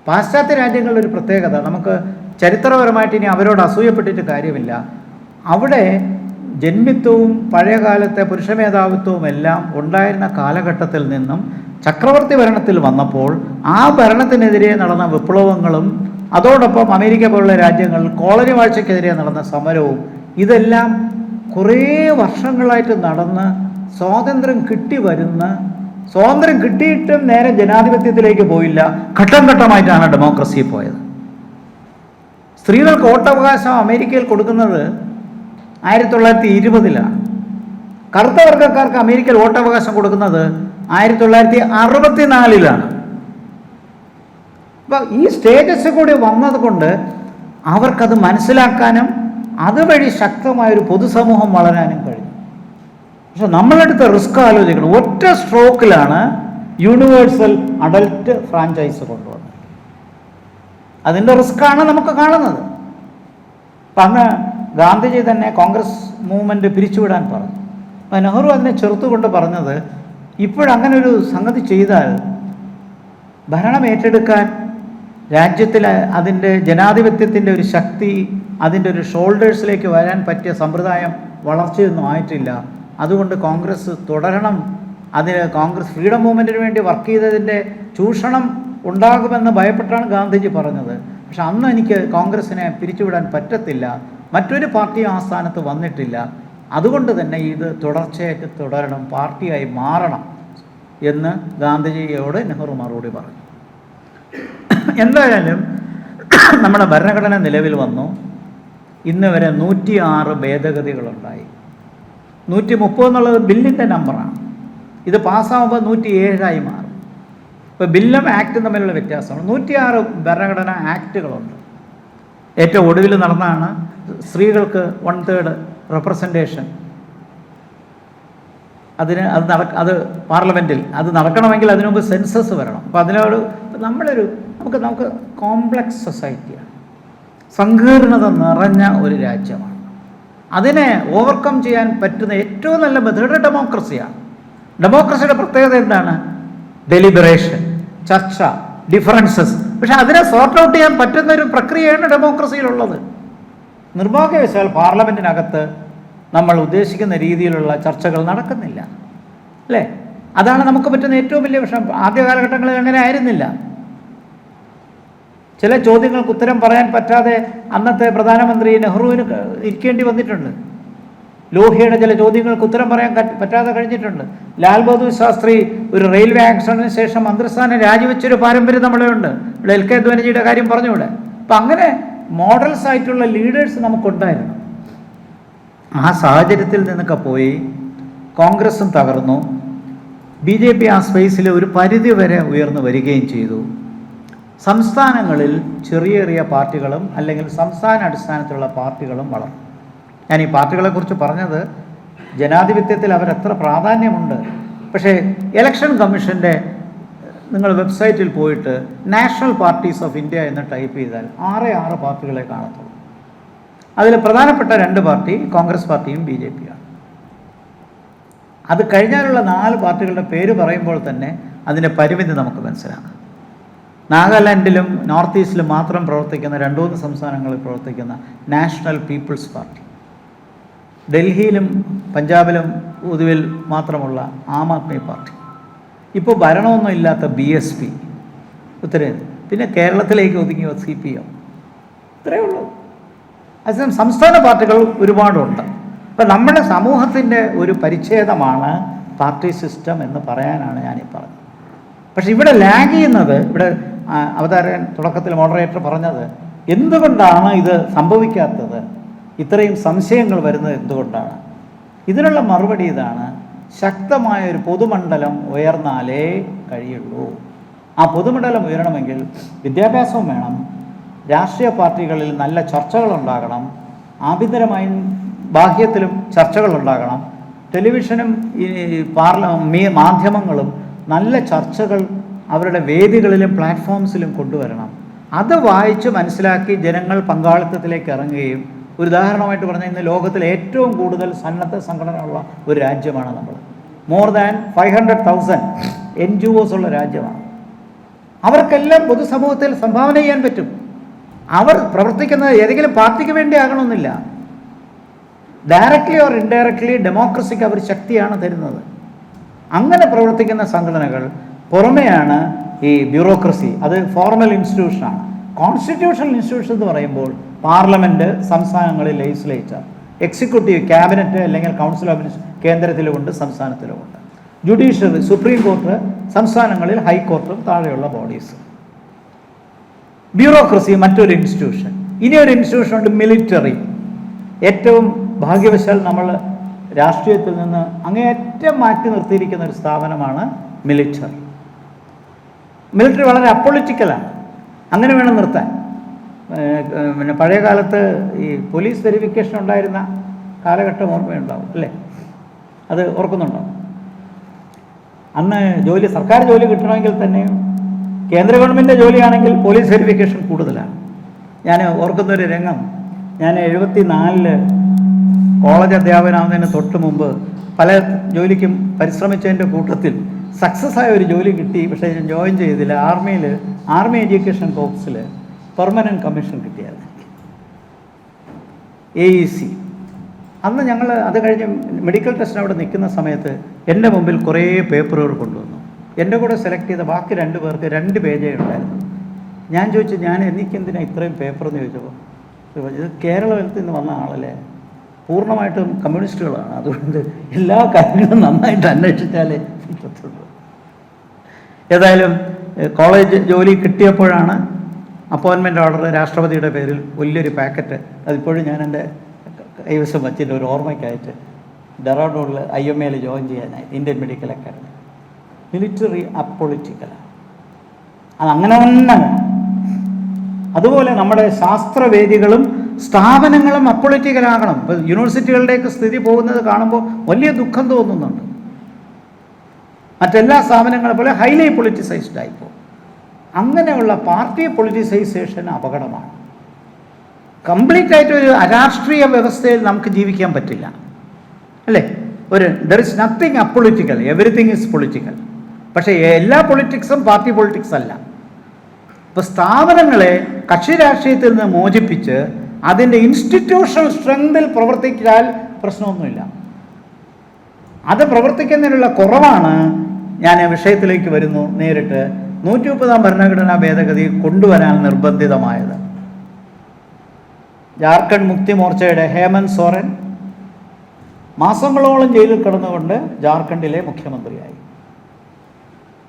പാശ്ചാത്യ രാജ്യങ്ങളുടെ ഒരു പ്രത്യേകത, നമുക്ക് ചരിത്രപരമായിട്ട് ഇനി അവരോട് അസൂയപ്പെട്ടിട്ട് കാര്യമില്ല. അവിടെ ജന്മിത്വവും പഴയകാലത്തെ പുരുഷ മേധാവിത്വവും എല്ലാം ഉണ്ടായിരുന്ന കാലഘട്ടത്തിൽ നിന്നും ചക്രവർത്തി ഭരണത്തിൽ വന്നപ്പോൾ ആ ഭരണത്തിനെതിരെ നടന്ന വിപ്ലവങ്ങളും അതോടൊപ്പം അമേരിക്ക പോലുള്ള രാജ്യങ്ങളിൽ കോളനി വാഴ്ചയ്ക്കെതിരെ നടന്ന സമരവും ഇതെല്ലാം കുറേ വർഷങ്ങളായിട്ട് നടന്ന് സ്വാതന്ത്ര്യം കിട്ടിയിട്ടും നേരെ ജനാധിപത്യത്തിലേക്ക് പോയില്ല. ഘട്ടം ഘട്ടമായിട്ടാണ് ഡെമോക്രസി പോയത്. സ്ത്രീകൾക്ക് വോട്ടവകാശം അമേരിക്കയിൽ കൊടുക്കുന്നത് 1920 കറുത്ത വർഗ്ഗക്കാർക്ക് അമേരിക്കയിൽ വോട്ടവകാശം കൊടുക്കുന്നത് 1964 അപ്പോൾ ഈ സ്റ്റേജസ് കൂടി വന്നതുകൊണ്ട് അവർക്കത് മനസ്സിലാക്കാനും അതുവഴി ശക്തമായൊരു പൊതുസമൂഹം വളരാനും കഴിഞ്ഞു. പക്ഷെ നമ്മളെടുത്ത റിസ്ക് ആലോചിക്കണം. ഒറ്റ സ്ട്രോക്കിലാണ് യൂണിവേഴ്സൽ അഡൽട്ട് ഫ്രാഞ്ചൈസ് കൊണ്ടുവന്നത്. അതിൻ്റെ റിസ്ക്കാണ് നമുക്ക് കാണുന്നത്. അപ്പം അന്ന് ഗാന്ധിജി തന്നെ കോൺഗ്രസ് മൂവ്മെൻറ്റ് പിരിച്ചുവിടാൻ പറഞ്ഞു. അപ്പം നെഹ്റു അതിനെ ചെറുത്തുകൊണ്ട് പറഞ്ഞത്, ഇപ്പോഴങ്ങനെ ഒരു സംഗതി ചെയ്താൽ ഭരണം ഏറ്റെടുക്കാൻ രാജ്യത്തിൽ അതിൻ്റെ ജനാധിപത്യത്തിൻ്റെ ഒരു ശക്തി അതിൻ്റെ ഒരു ഷോൾഡേഴ്സിലേക്ക് വരാൻ പറ്റിയ സമ്പ്രദായം വളർച്ചയൊന്നും ആയിട്ടില്ല. അതുകൊണ്ട് കോൺഗ്രസ് തുടരണം. അതിന് കോൺഗ്രസ് ഫ്രീഡം മൂവ്മെൻറ്റിന് വേണ്ടി വർക്ക് ചെയ്തതിൻ്റെ ചൂഷണം ഉണ്ടാകുമെന്ന് ഭയപ്പെട്ടാണ് ഗാന്ധിജി പറഞ്ഞത്. പക്ഷെ അന്ന് എനിക്ക് കോൺഗ്രസിനെ പിരിച്ചുവിടാൻ പറ്റത്തില്ല, മറ്റൊരു പാർട്ടിയും ആ സ്ഥാനത്ത് വന്നിട്ടില്ല, അതുകൊണ്ട് തന്നെ ഇത് തുടർച്ചയായിട്ട് തുടരണം, പാർട്ടിയായി മാറണം എന്ന് ഗാന്ധിജിയോട് നെഹ്റു മറുപടി പറഞ്ഞു. എന്തായാലും നമ്മുടെ ഭരണഘടന നിലവിൽ വന്നു. ഇന്ന് വരെ 106 ഭേദഗതികളുണ്ടായി. 130 എന്നുള്ളത് ബില്ലിൻ്റെ നമ്പറാണ്. ഇത് പാസ്സാകുമ്പോൾ 107 മാറും. ഇപ്പോൾ ബില്ലും ആക്റ്റും തമ്മിലുള്ള വ്യത്യാസമാണ്. 106 ഭരണഘടനാ ആക്റ്റുകളുണ്ട്. ഏറ്റവും ഒടുവിൽ നടന്നതാണ് സ്ത്രീകൾക്ക് 1/3 റെപ്രസെൻറ്റേഷൻ. അത് പാർലമെൻറ്റിൽ അത് നടക്കണമെങ്കിൽ അതിനു മുമ്പ് സെൻസസ് വരണം. അപ്പോൾ അതിനോട് നമുക്ക് കോംപ്ലക്സ് സൊസൈറ്റിയാണ്, സങ്കീർണത നിറഞ്ഞ ഒരു രാജ്യമാണ്. അതിനെ ഓവർകം ചെയ്യാൻ പറ്റുന്ന ഏറ്റവും നല്ല മെത്തേഡ് ഡെമോക്രസിയാണ്. ഡെമോക്രസിയുടെ പ്രത്യേകത എന്താണ്? ഡെലിബറേഷൻ, ചർച്ച, ഡിഫറൻസസ്. പക്ഷെ അതിനെ സോർട്ട് ഔട്ട് ചെയ്യാൻ പറ്റുന്ന ഒരു പ്രക്രിയയാണ് ഡെമോക്രസിയിലുള്ളത്. നിർഭാഗ്യവശാൽ പാർലമെൻറ്റിനകത്ത് നമ്മൾ ഉദ്ദേശിക്കുന്ന രീതിയിലുള്ള ചർച്ചകൾ നടക്കുന്നില്ല, അല്ലേ? അതാണ് നമുക്ക് പറ്റുന്ന ഏറ്റവും വലിയ വിഷയം. ആദ്യ കാലഘട്ടങ്ങളിൽ അങ്ങനെ ആയിരുന്നില്ല. ചില ചോദ്യങ്ങൾക്ക് ഉത്തരം പറയാൻ പറ്റാതെ അന്നത്തെ പ്രധാനമന്ത്രി നെഹ്റുവിന് ഇരിക്കേണ്ടി വന്നിട്ടുണ്ട്. ലോഹിയുടെ ചില ചോദ്യങ്ങൾക്ക് ഉത്തരം പറയാൻ പറ്റാതെ കഴിഞ്ഞിട്ടുണ്ട്. ലാൽ ബഹദൂർ ശാസ്ത്രി ഒരു റെയിൽവേ ആക്സിഡന്റിന് ശേഷം മന്ത്രിസ്ഥാനം രാജിവെച്ചൊരു പാരമ്പര്യം നമ്മുടെ ഉണ്ട്. ഇവിടെ LK അദ്വാനിജിയുടെ കാര്യം പറഞ്ഞുകൂടെ? അപ്പം അങ്ങനെ മോഡൽസ് ആയിട്ടുള്ള ലീഡേഴ്സ് നമുക്കുണ്ടായിരുന്നു. ആ സാഹചര്യത്തിൽ നിന്നൊക്കെ പോയി കോൺഗ്രസും തകർന്നു. BJP ആ സ്പേസിൽ ഒരു പരിധി വരെ ഉയർന്നു വരികയും ചെയ്തു. സംസ്ഥാനങ്ങളിൽ ചെറിയ പാർട്ടികളും അല്ലെങ്കിൽ സംസ്ഥാന അടിസ്ഥാനത്തിലുള്ള പാർട്ടികളും വളർന്നു. ഞാൻ ഈ പാർട്ടികളെക്കുറിച്ച് പറഞ്ഞത് ജനാധിപത്യത്തിൽ അവരെത്ര പ്രാധാന്യമുണ്ട്. പക്ഷേ ഇലക്ഷൻ കമ്മീഷൻ്റെ നിങ്ങൾ വെബ്സൈറ്റിൽ പോയിട്ട് നാഷണൽ പാർട്ടീസ് ഓഫ് ഇന്ത്യ എന്ന് ടൈപ്പ് ചെയ്താൽ 6 പാർട്ടികളെ കാണത്തുള്ളൂ. അതിൽ പ്രധാനപ്പെട്ട 2 പാർട്ടി കോൺഗ്രസ് പാർട്ടിയും BJPയാണ്. അത് കഴിഞ്ഞാലുള്ള 4 പാർട്ടികളുടെ പേര് പറയുമ്പോൾ തന്നെ അതിൻ്റെ പരിമിതി നമുക്ക് മനസ്സിലാക്കാം. നാഗാലാൻഡിലും നോർത്ത് ഈസ്റ്റിലും മാത്രം പ്രവർത്തിക്കുന്ന 2-3 സംസ്ഥാനങ്ങളിൽ പ്രവർത്തിക്കുന്ന നാഷണൽ പീപ്പിൾസ് പാർട്ടി, ഡൽഹിയിലും പഞ്ചാബിലും പൊതുവിൽ മാത്രമുള്ള ആം ആദ്മി പാർട്ടി, ഇപ്പോൾ ഭരണമൊന്നും ഇല്ലാത്ത BSP, ഉത്തരേന്ത്യ, പിന്നെ കേരളത്തിലേക്ക് ഒതുങ്ങിയ CPM, ഇത്രയേ ഉള്ളൂ. അതേസമയം സംസ്ഥാന പാർട്ടികൾ ഒരുപാടുണ്ട്. അപ്പം നമ്മുടെ സമൂഹത്തിൻ്റെ ഒരു പരിച്ഛേദമാണ് പാർട്ടി സിസ്റ്റം എന്ന് പറയാനാണ് ഞാനീ പറഞ്ഞത്. പക്ഷെ ഇവിടെ ലാഗ് ചെയ്യുന്നത്, ഇവിടെ അവതാരകൻ തുടക്കത്തിൽ മോഡറേറ്റർ പറഞ്ഞത് എന്തുകൊണ്ടാണ് ഇത് സംഭവിക്കാത്തത്, ഇത്രയും സംശയങ്ങൾ വരുന്നത് എന്തുകൊണ്ടാണ്? ഇതിനുള്ള മറുപടി ഇതാണ്: ശക്തമായൊരു പൊതുമണ്ഡലം ഉയർന്നാലേ കഴിയുള്ളൂ. ആ പൊതുമണ്ഡലം ഉയരണമെങ്കിൽ വിദ്യാഭ്യാസവും വേണം, രാഷ്ട്രീയ പാർട്ടികളിൽ നല്ല ചർച്ചകളുണ്ടാകണം, ആഭ്യന്തരമായും ബാഹ്യത്തിലും ചർച്ചകളുണ്ടാകണം, ടെലിവിഷനും മാധ്യമങ്ങളും നല്ല ചർച്ചകൾ അവരുടെ വേദികളിലും പ്ലാറ്റ്ഫോംസിലും കൊണ്ടുവരണം. അത് വായിച്ച് മനസ്സിലാക്കി ജനങ്ങൾ പങ്കാളിത്തത്തിലേക്ക് ഇറങ്ങുകയും, ഒരു ഉദാഹരണമായിട്ട് പറഞ്ഞാൽ ഇന്ന് ലോകത്തിൽ ഏറ്റവും കൂടുതൽ സന്നദ്ധ സംഘടനയുള്ള ഒരു രാജ്യമാണ് നമ്മൾ. മോർ ദാൻ 500,000 NGOs ഉള്ള രാജ്യമാണ്. അവർക്കെല്ലാം പൊതുസമൂഹത്തിൽ സംഭാവന ചെയ്യാൻ പറ്റും. അവർ പ്രവർത്തിക്കുന്നത് ഏതെങ്കിലും പാർട്ടിക്ക് വേണ്ടി ആകണമെന്നില്ല. ഡയറക്റ്റ്ലി ഓർ ഇൻഡയറക്റ്റ്ലി ഡെമോക്രസിക്ക് അവർ ശക്തിയാണ് തരുന്നത്. അങ്ങനെ പ്രവർത്തിക്കുന്ന സംഘടനകൾ പുറമെയാണ് ഈ ബ്യൂറോക്രസി. അത് ഫോർമൽ ഇൻസ്റ്റിറ്റ്യൂഷനാണ്. കോൺസ്റ്റിറ്റ്യൂഷണൽ ഇൻസ്റ്റിറ്റ്യൂഷൻ എന്ന് പറയുമ്പോൾ പാർലമെൻറ്റ്, സംസ്ഥാനങ്ങളിൽ ലെജിസ്ലേച്ചർ, എക്സിക്യൂട്ടീവ് ക്യാബിനറ്റ് അല്ലെങ്കിൽ കൗൺസിൽ ഓഫ് മിനിസ്റ്റേഴ്സ് കേന്ദ്രത്തിലുമുണ്ട്, സംസ്ഥാനത്തിലുമുണ്ട്, ജുഡീഷ്യറി സുപ്രീം കോർട്ട്, സംസ്ഥാനങ്ങളിൽ ഹൈക്കോർട്ടും താഴെയുള്ള ബോഡീസ്. ബ്യൂറോക്രസി മറ്റൊരു ഇൻസ്റ്റിറ്റ്യൂഷൻ. ഇനിയൊരു ഇൻസ്റ്റിറ്റ്യൂഷൻ ഉണ്ട്, മിലിറ്ററി. ഏറ്റവും ഭാഗ്യവശാൽ നമ്മൾ രാഷ്ട്രീയത്തിൽ നിന്ന് അങ്ങേയറ്റം മാറ്റി നിർത്തിയിരിക്കുന്ന ഒരു സ്ഥാപനമാണ് മിലിറ്ററി. മിലിറ്ററി വളരെ അപ്പൊളിറ്റിക്കലാണ്, അങ്ങനെ വേണം നിർത്താൻ. പിന്നെ പഴയ കാലത്ത് ഈ പോലീസ് വെരിഫിക്കേഷൻ ഉണ്ടായിരുന്ന കാലഘട്ടം ഓർമ്മയുണ്ടാവും അല്ലേ? അത് ഓർക്കുന്നുണ്ടോ? അന്ന് സർക്കാർ ജോലി കിട്ടണമെങ്കിൽ തന്നെയും കേന്ദ്ര ഗവൺമെൻറ് ജോലിയാണെങ്കിൽ പോലീസ് വെരിഫിക്കേഷൻ കൂടുതലാണ്. ഞാൻ ഓർക്കുന്നൊരു രംഗം, ഞാൻ 74 കോളേജ് അധ്യാപകനാവുന്നതിന് തൊട്ട് മുമ്പ് പല ജോലിക്കും പരിശ്രമിച്ചതിൻ്റെ കൂട്ടത്തിൽ സക്സസ് ആയ ഒരു ജോലി കിട്ടി. പക്ഷേ ഞാൻ ജോയിൻ ചെയ്തില്ല. ആർമി എഡ്യൂക്കേഷൻ കോർപ്സിൽ പെർമനൻറ്റ് കമ്മീഷൻ കിട്ടിയായിരുന്നു, AEC. അന്ന് ഞങ്ങൾ അത് കഴിഞ്ഞ് മെഡിക്കൽ ടെസ്റ്റിന് അവിടെ നിൽക്കുന്ന സമയത്ത് എൻ്റെ മുമ്പിൽ കുറേ പേപ്പറുകൾ കൊണ്ടുവന്നു. എൻ്റെ കൂടെ സെലക്ട് ചെയ്ത ബാക്കി 2 പേർക്ക് 2 പേജേ ഉണ്ടായിരുന്നു. ഞാൻ ചോദിച്ചു, എനിക്കെന്തിനാ ഇത്രയും പേപ്പർ എന്ന് ചോദിച്ചപ്പോൾ, ഇത് കേരളത്തിൽ നിന്ന് വന്ന ആളല്ലേ, പൂർണ്ണമായിട്ടും കമ്മ്യൂണിസ്റ്റുകളാണ്, അതുകൊണ്ട് എല്ലാ കാര്യങ്ങളും നന്നായിട്ട് അന്വേഷിച്ചാലേ പറ്റുള്ളൂ. ഏതായാലും കോളേജ് ജോലി കിട്ടിയപ്പോഴാണ് അപ്പോയിൻമെൻ്റ് ഓർഡർ രാഷ്ട്രപതിയുടെ പേരിൽ വലിയൊരു പാക്കറ്റ്, അതിപ്പോഴും ഞാൻ എൻ്റെ കൈവശം വച്ചിട്ട് ഒരു ഓർമ്മയ്ക്കായിട്ട് ഡെറാഡൂണിൽ IMA ജോയിൻ ചെയ്യാനായി, ഇന്ത്യൻ മെഡിക്കൽ അക്കാഡമി. മിലിറ്ററി അപ്പൊളിറ്റിക്കലാണ്, അതങ്ങനെ തന്നെ. അതുപോലെ നമ്മുടെ ശാസ്ത്രവേദികളും സ്ഥാപനങ്ങളും അപ്പൊളിറ്റിക്കലാകണം. ഇപ്പോൾ യൂണിവേഴ്സിറ്റികളുടെയൊക്കെ സ്ഥിതി പോകുന്നത് കാണുമ്പോൾ വലിയ ദുഃഖം തോന്നുന്നുണ്ട്. മറ്റെല്ലാ സ്ഥാപനങ്ങളെ പോലെ ഹൈലി പൊളിറ്റിസൈസ്ഡ് ആയിപ്പോൾ. അങ്ങനെയുള്ള പാർട്ടി പൊളിറ്റിസൈസേഷൻ അപകടമാണ്. കംപ്ലീറ്റ് ആയിട്ട് ഒരു അരാഷ്ട്രീയ വ്യവസ്ഥയിൽ നമുക്ക് ജീവിക്കാൻ പറ്റില്ല, അല്ലേ? There is nothing apolitical, everything is political. പക്ഷേ എല്ലാ പൊളിറ്റിക്സും പാർട്ടി പൊളിറ്റിക്സ് അല്ല. ഇപ്പോൾ സ്ഥാപനങ്ങളെ കക്ഷി രാഷ്ട്രീയത്തിൽ നിന്ന് മോചിപ്പിച്ച് അതിൻ്റെ ഇൻസ്റ്റിറ്റ്യൂഷണൽ സ്ട്രെങ്തിൽ പ്രവർത്തിച്ചാൽ പ്രശ്നമൊന്നുമില്ല. അത് പ്രവർത്തിക്കുന്നതിനുള്ള കുറവാണ്. ഞാൻ വിഷയത്തിലേക്ക് വരുന്നു നേരിട്ട്. 130-ാം ഭരണഘടനാ ഭേദഗതി കൊണ്ടുവരാൻ നിർബന്ധിതമായത്. ജാർഖണ്ഡ് മുക്തി മോർച്ചയുടെ ഹേമന്ത് സോറൻ മാസങ്ങളോളം ജയിലിൽ കിടന്നുകൊണ്ട് ജാർഖണ്ഡിലെ മുഖ്യമന്ത്രിയായി.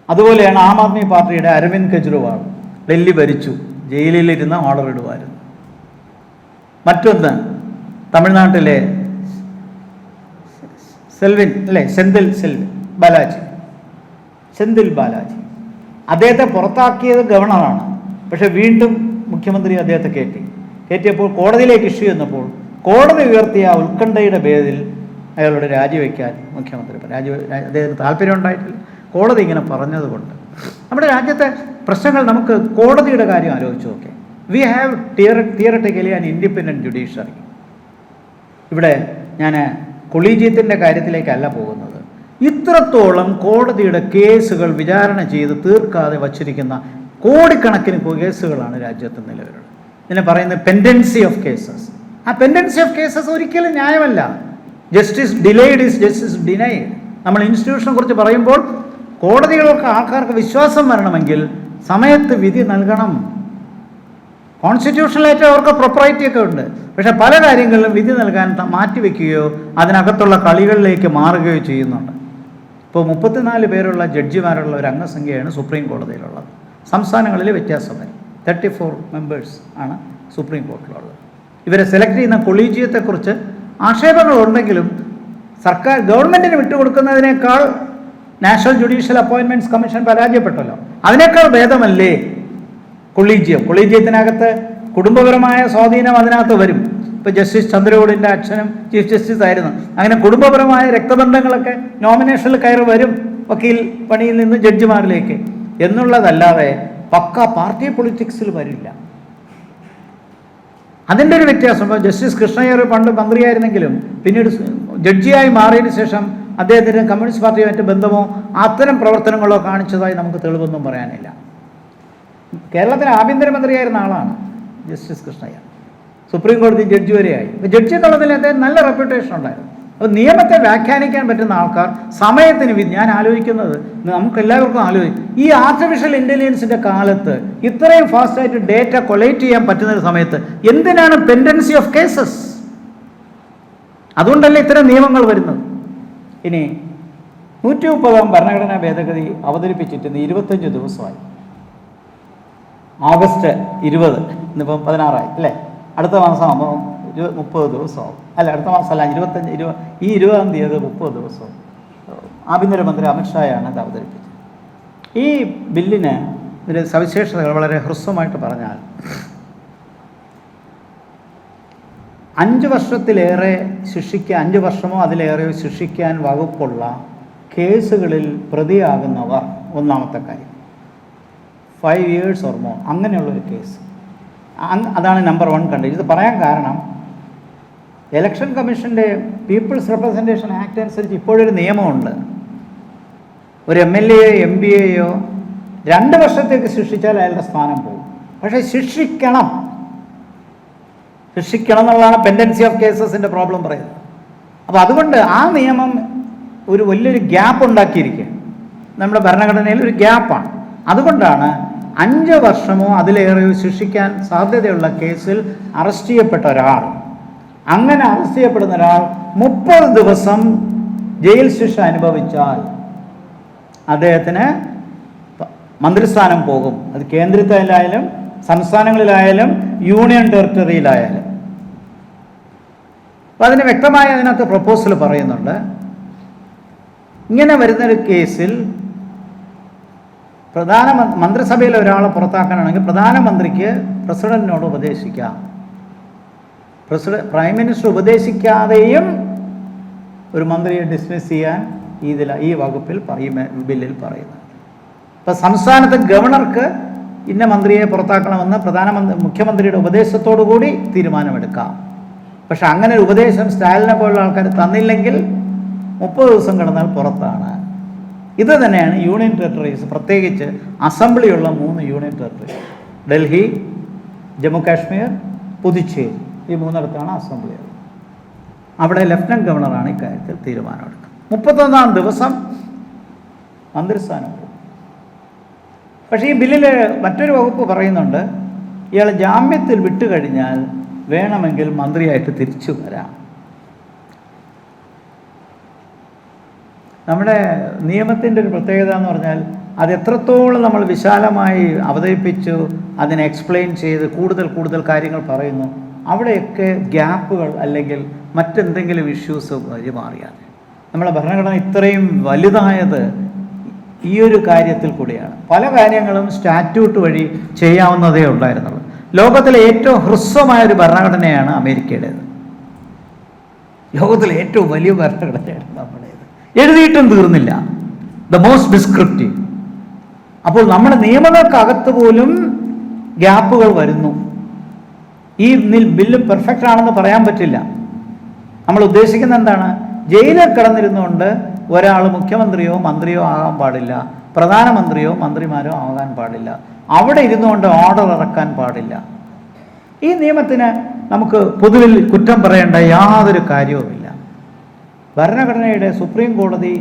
അതുപോലെയാണ് ആം ആദ്മി പാർട്ടിയുടെ അരവിന്ദ് കെജ്രിവാൾ. ഡൽഹി ഭരിച്ചു, ജയിലിലിരുന്ന് ഓർഡർ ഇടുമായിരുന്നു. മറ്റൊന്ന് തമിഴ്നാട്ടിലെ സെന്തിൽ ബാലാജി. അദ്ദേഹത്തെ പുറത്താക്കിയത് ഗവർണറാണ്, പക്ഷെ വീണ്ടും മുഖ്യമന്ത്രി അദ്ദേഹത്തെ കയറ്റിയപ്പോൾ കോടതിയിലേക്ക് ഇഷ്യൂ ചെന്നപ്പോൾ കോടതി ഉയർത്തിയ ഉത്കണ്ഠയുടെ പേരിൽ അയാളോട് രാജിവെക്കാൻ മുഖ്യമന്ത്രി അദ്ദേഹത്തിന് താല്പര്യം ഉണ്ടായിട്ടില്ല. കോടതി ഇങ്ങനെ പറഞ്ഞതുകൊണ്ട് നമ്മുടെ രാജ്യത്തെ പ്രശ്നങ്ങൾ നമുക്ക് കോടതിയുടെ കാര്യം ആലോചിച്ച് നോക്കാം. We have theoretically an independent judiciary. ഇവിടെ ഞാൻ കൊളീജിയത്തിൻ്റെ കാര്യത്തിലേക്കല്ല പോകുന്നത്. ഇത്രത്തോളം കോടതിയുടെ കേസുകൾ വിചാരണ ചെയ്ത് തീർക്കാതെ വച്ചിരിക്കുന്ന കോടിക്കണക്കിന് കേസുകളാണ് രാജ്യത്ത് നിലവിലുള്ളത്. ഇതിനെ പറയുന്നത് പെൻഡൻസി ഓഫ് കേസസ്. ആ പെൻഡൻസി ഓഫ് കേസസ് ഒരിക്കലും ന്യായമല്ല. Justice delayed is justice denied. നമ്മൾ ഇൻസ്റ്റിറ്റ്യൂഷനെ കുറിച്ച് പറയുമ്പോൾ കോടതികൾക്ക് ആൾക്കാർക്ക് വിശ്വാസം വരണമെങ്കിൽ സമയത്ത് വിധി നൽകണം. കോൺസ്റ്റിറ്റ്യൂഷണലായിട്ട് അവർക്ക് പ്രൊപ്പറൈറ്റി ഒക്കെ ഉണ്ട്, പക്ഷെ പല കാര്യങ്ങളിലും വിധി നൽകാൻ മാറ്റിവെക്കുകയോ അതിനകത്തുള്ള കളികളിലേക്ക് മാറുകയോ ചെയ്യുന്നുണ്ട്. ഇപ്പോൾ 34 പേരുള്ള ജഡ്ജിമാരുള്ള ഒരു അംഗസംഖ്യയാണ് സുപ്രീം കോടതിയിലുള്ളത്. സംസ്ഥാനങ്ങളിൽ വ്യത്യാസം വരും. 34 മെമ്പേഴ്സ് ആണ് സുപ്രീം കോടതിയിലുള്ളത്. ഇവരെ സെലക്ട് ചെയ്യുന്ന കൊളീജിയത്തെക്കുറിച്ച് ആക്ഷേപങ്ങളുണ്ടെങ്കിലും ഗവൺമെൻറ്റിന് വിട്ടുകൊടുക്കുന്നതിനേക്കാൾ നാഷണൽ ജുഡീഷ്യൽ അപ്പോയിൻമെൻറ്റ്സ് കമ്മീഷൻ പരാജയപ്പെട്ടല്ലോ. അതിനേക്കാൾ ഭേദമല്ലേ കൊളീജിയത്തിനകത്ത് കുടുംബപരമായ സ്വാധീനം അതിനകത്ത് വരും. ഇപ്പോൾ ജസ്റ്റിസ് ചന്ദ്രചൂഡിൻ്റെ അച്ഛനും ചീഫ് ജസ്റ്റിസ് ആയിരുന്നു. അങ്ങനെ കുടുംബപരമായ രക്തബന്ധങ്ങളൊക്കെ നോമിനേഷനിൽ കയറി വരും വക്കീൽ പണിയിൽ നിന്ന് ജഡ്ജിമാരിലേക്ക് എന്നുള്ളതല്ലാതെ പക്ക പാർട്ടി പൊളിറ്റിക്സിൽ വരില്ല. അതിൻ്റെ ഒരു വ്യത്യാസം. ഇപ്പോൾ ജസ്റ്റിസ് കൃഷ്ണയ്യർ പണ്ട് മന്ത്രിയായിരുന്നെങ്കിലും പിന്നീട് ജഡ്ജിയായി മാറിയതിന് ശേഷം അദ്ദേഹത്തിന് കമ്മ്യൂണിസ്റ്റ് പാർട്ടിയുമായിട്ട് ബന്ധമോ അത്തരം പ്രവർത്തനങ്ങളോ കാണിച്ചതായി നമുക്ക് തെളിവൊന്നും പറയാനില്ല. കേരളത്തിലെ ആഭ്യന്തരമന്ത്രിയായിരുന്ന ആളാണ് ജസ്റ്റിസ് കൃഷ്ണയ്യർ. സുപ്രീം കോടതി ജഡ്ജി വരെയായി. ജഡ്ജി എന്നുള്ളതിൽ അദ്ദേഹം നല്ല റെപ്യൂട്ടേഷൻ ഉണ്ടായിരുന്നു. അപ്പോൾ നിയമത്തെ വ്യാഖ്യാനിക്കാൻ പറ്റുന്ന ആൾക്കാർ സമയത്തിന് ഞാൻ ആലോചിക്കുന്നത് നമുക്കെല്ലാവർക്കും ആലോചിക്കും, ഈ ആർട്ടിഫിഷ്യൽ ഇൻ്റലിജൻസിൻ്റെ കാലത്ത് ഇത്രയും ഫാസ്റ്റായിട്ട് ഡേറ്റ കൊളക്ട് ചെയ്യാൻ പറ്റുന്ന സമയത്ത് എന്തിനാണ് പെൻഡൻസി ഓഫ് കേസസ്? അതുകൊണ്ടല്ലേ ഇത്തരം നിയമങ്ങൾ വരുന്നത്. ഇനി 130-ാം ഭരണഘടനാ ഭേദഗതി അവതരിപ്പിച്ചിട്ട് 25 ദിവസമായി. ഓഗസ്റ്റ് 20, ഇന്നിപ്പം 16 അല്ലേ? അടുത്ത മാസം ആകുമ്പോൾ 30 ദിവസമാവും. അല്ല, അടുത്ത മാസമല്ല, 20-ാം തീയതി 30 ദിവസവും. ആഭ്യന്തരമന്ത്രി അമിത്ഷായാണ് ഇത് അവതരിപ്പിച്ചത്. ഈ ബില്ലിന് ഒരു സവിശേഷതകൾ വളരെ ഹ്രസ്വമായിട്ട് പറഞ്ഞാൽ 5 വർഷത്തിലേറെ 5 വർഷമോ അതിലേറെ ശിക്ഷിക്കാൻ വകുപ്പുള്ള കേസുകളിൽ പ്രതിയാകുന്നവർ, ഒന്നാമത്തെ കാര്യം 5 years or more, അങ്ങനെയുള്ളൊരു കേസ്. അതാണ് നമ്പർ 1 കണ്ടീഷൻ. ഇത് പറയാൻ കാരണം ഇലക്ഷൻ കമ്മീഷൻ്റെ പീപ്പിൾസ് റെപ്രസെൻറ്റേഷൻ ആക്ട് അനുസരിച്ച് ഇപ്പോഴൊരു നിയമമുണ്ട്. ഒരു MLA MPയെയോ 2 വർഷത്തേക്ക് ശിക്ഷിച്ചാൽ അയാളുടെ സ്ഥാനം പോകും. പക്ഷേ ശിക്ഷിക്കണം എന്നുള്ളതാണ് പെൻഡൻസി ഓഫ് കേസസിൻ്റെ പ്രോബ്ലം പറയുന്നത്. അപ്പോൾ അതുകൊണ്ട് ആ നിയമം ഒരു വലിയൊരു ഗ്യാപ്പ് ഉണ്ടാക്കിയിരിക്കുകയാണ്. നമ്മുടെ ഭരണഘടനയിൽ ഒരു ഗ്യാപ്പാണ്. അതുകൊണ്ടാണ് 5 വർഷമോ അതിലേറെയോ ശിക്ഷിക്കാൻ സാധ്യതയുള്ള കേസിൽ അറസ്റ്റ് ചെയ്യപ്പെട്ട ഒരാൾ, അങ്ങനെ അറസ്റ്റ് ചെയ്യപ്പെടുന്ന ഒരാൾ 30 ദിവസം ജയിൽ ശിക്ഷ അനുഭവിച്ചാൽ അദ്ദേഹത്തിന് മന്ത്രിസ്ഥാനം പോകും. അത് കേന്ദ്രത്തിലായാലും സംസ്ഥാനങ്ങളിലായാലും യൂണിയൻ ടെറിട്ടറിയിലായാലും. അപ്പം അതിന് വ്യക്തമായി അതിനകത്ത് പ്രപ്പോസൽ പറയുന്നുണ്ട്. ഇങ്ങനെ വരുന്നൊരു കേസിൽ മന്ത്രിസഭയിൽ ഒരാളെ പുറത്താക്കാനാണെങ്കിൽ പ്രധാനമന്ത്രിക്ക് പ്രസിഡന്റിനോട് ഉപദേശിക്കാം. പ്രൈം മിനിസ്റ്റർ ഉപദേശിക്കാതെയും ഒരു മന്ത്രിയെ ഡിസ്മിസ് ചെയ്യാൻ ഈ വകുപ്പിൽ ബില്ലിൽ പറയുന്നുണ്ട്. ഇപ്പം സംസ്ഥാനത്ത് ഗവർണർക്ക് ഇന്ന മന്ത്രിയെ പുറത്താക്കണമെന്ന് മുഖ്യമന്ത്രിയുടെ ഉപദേശത്തോടു കൂടി തീരുമാനമെടുക്കാം. പക്ഷെ അങ്ങനെ ഒരു ഉപദേശം സ്റ്റാലിനെ പോലുള്ള ആൾക്കാർ തന്നില്ലെങ്കിൽ 30 ദിവസം കിടന്നാൽ പുറത്താണ്. ഇത് തന്നെയാണ് യൂണിയൻ ടെറിട്ടറീസ്, പ്രത്യേകിച്ച് അസംബ്ലിയുള്ള 3 യൂണിയൻ ടെറിട്ടറീസ്, ഡൽഹി, ജമ്മു കാശ്മീർ, പുതുച്ചേരി, ഈ 3 അസംബ്ലി. അവിടെ ലഫ്റ്റനന്റ് ഗവർണറാണ് ഇക്കാര്യത്തിൽ തീരുമാനമെടുക്കുന്നത്. 31-ാം ദിവസം മന്ത്രിസ്ഥാനം പോകും. പക്ഷേ ഈ ബില്ലിൽ മറ്റൊരു വകുപ്പ് പറയുന്നുണ്ട്, ഇയാൾ ജാമ്യത്തിൽ വിട്ടുകഴിഞ്ഞാൽ വേണമെങ്കിൽ മന്ത്രിയായിട്ട് തിരിച്ചു വരാം. നമ്മുടെ നിയമത്തിൻ്റെ ഒരു പ്രത്യേകത എന്ന് പറഞ്ഞാൽ അത് എത്രത്തോളം നമ്മൾ വിശാലമായി അവതരിപ്പിച്ചു, അതിനെ എക്സ്പ്ലെയിൻ ചെയ്ത് കൂടുതൽ കാര്യങ്ങൾ പറയുന്നു, അവിടെയൊക്കെ ഗ്യാപ്പുകൾ അല്ലെങ്കിൽ മറ്റെന്തെങ്കിലും ഇഷ്യൂസ് വഴിമാറിയാണ്. നമ്മളെ ഭരണഘടന ഇത്രയും വലുതായത് ഈ ഒരു കാര്യത്തിൽ കൂടിയാണ്. പല കാര്യങ്ങളും സ്റ്റാറ്റ്യൂട്ട് വഴി ചെയ്യാവുന്നതേ ഉണ്ടായിരുന്നുള്ളൂ. ലോകത്തിലെ ഏറ്റവും ഹ്രസ്വമായൊരു ഭരണഘടനയാണ് അമേരിക്കയുടേത്. ലോകത്തിലെ ഏറ്റവും വലിയ ഭരണഘടനയാണ് നമ്മുടേത്. എഴുതിയിട്ടും തീർന്നില്ല. The most descriptive. അപ്പോൾ നമ്മുടെ നിയമങ്ങൾക്കകത്ത് പോലും ഗ്യാപ്പുകൾ വരുന്നു. ഈ ബില്ല് പെർഫെക്റ്റ് ആണെന്ന് പറയാൻ പറ്റില്ല. നമ്മൾ ഉദ്ദേശിക്കുന്നത് എന്താണ്? ജയിലിൽ കിടന്നിരുന്നുകൊണ്ട് ഒരാൾ മുഖ്യമന്ത്രിയോ മന്ത്രിയോ ആകാൻ പാടില്ല, പ്രധാനമന്ത്രിയോ മന്ത്രിമാരോ ആകാൻ പാടില്ല, അവിടെ ഇരുന്നുകൊണ്ട് ഓർഡർ ഇറക്കാൻ പാടില്ല. ഈ നിയമത്തിന് നമുക്ക് പൊതുവിൽ കുറ്റം പറയേണ്ട യാതൊരു കാര്യവുമില്ല. ഭരണഘടനയുടെ സുപ്രീം കോടതി